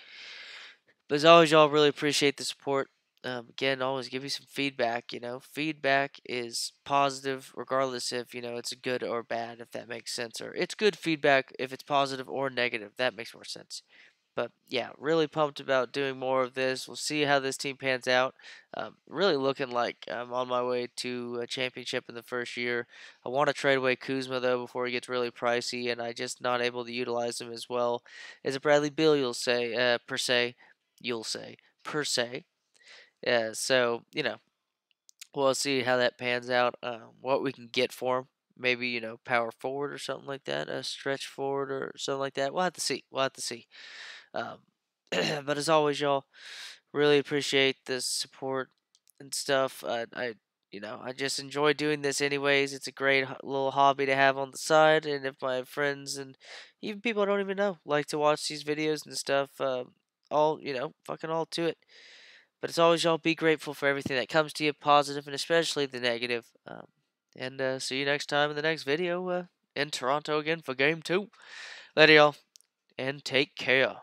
But as always, y'all, really appreciate the support. Again, always give me some feedback. Feedback is positive, regardless if it's good or bad, if that makes sense, or it's good feedback if it's positive or negative. That makes more sense. But yeah, really pumped about doing more of this. We'll see how this team pans out. Really looking like I'm on my way to a championship in the first year. I want to trade away Kuzma though before he gets really pricey, and I just not able to utilize him as well as a Bradley Beal. You'll say per se. You'll say per se. Yeah, so we'll see how that pans out. What we can get for him. Maybe power forward or something like that, a stretch forward or something like that. We'll have to see. We'll have to see. Um, but as always, y'all, really appreciate the support and stuff. I just enjoy doing this anyways. It's a great little hobby to have on the side. And if my friends and even people I don't even know like to watch these videos and stuff, all fucking all to it. But as always, y'all, be grateful for everything that comes to you, positive and especially the negative. And see you next time in the next video in Toronto again for Game 2. Later, y'all, and take care.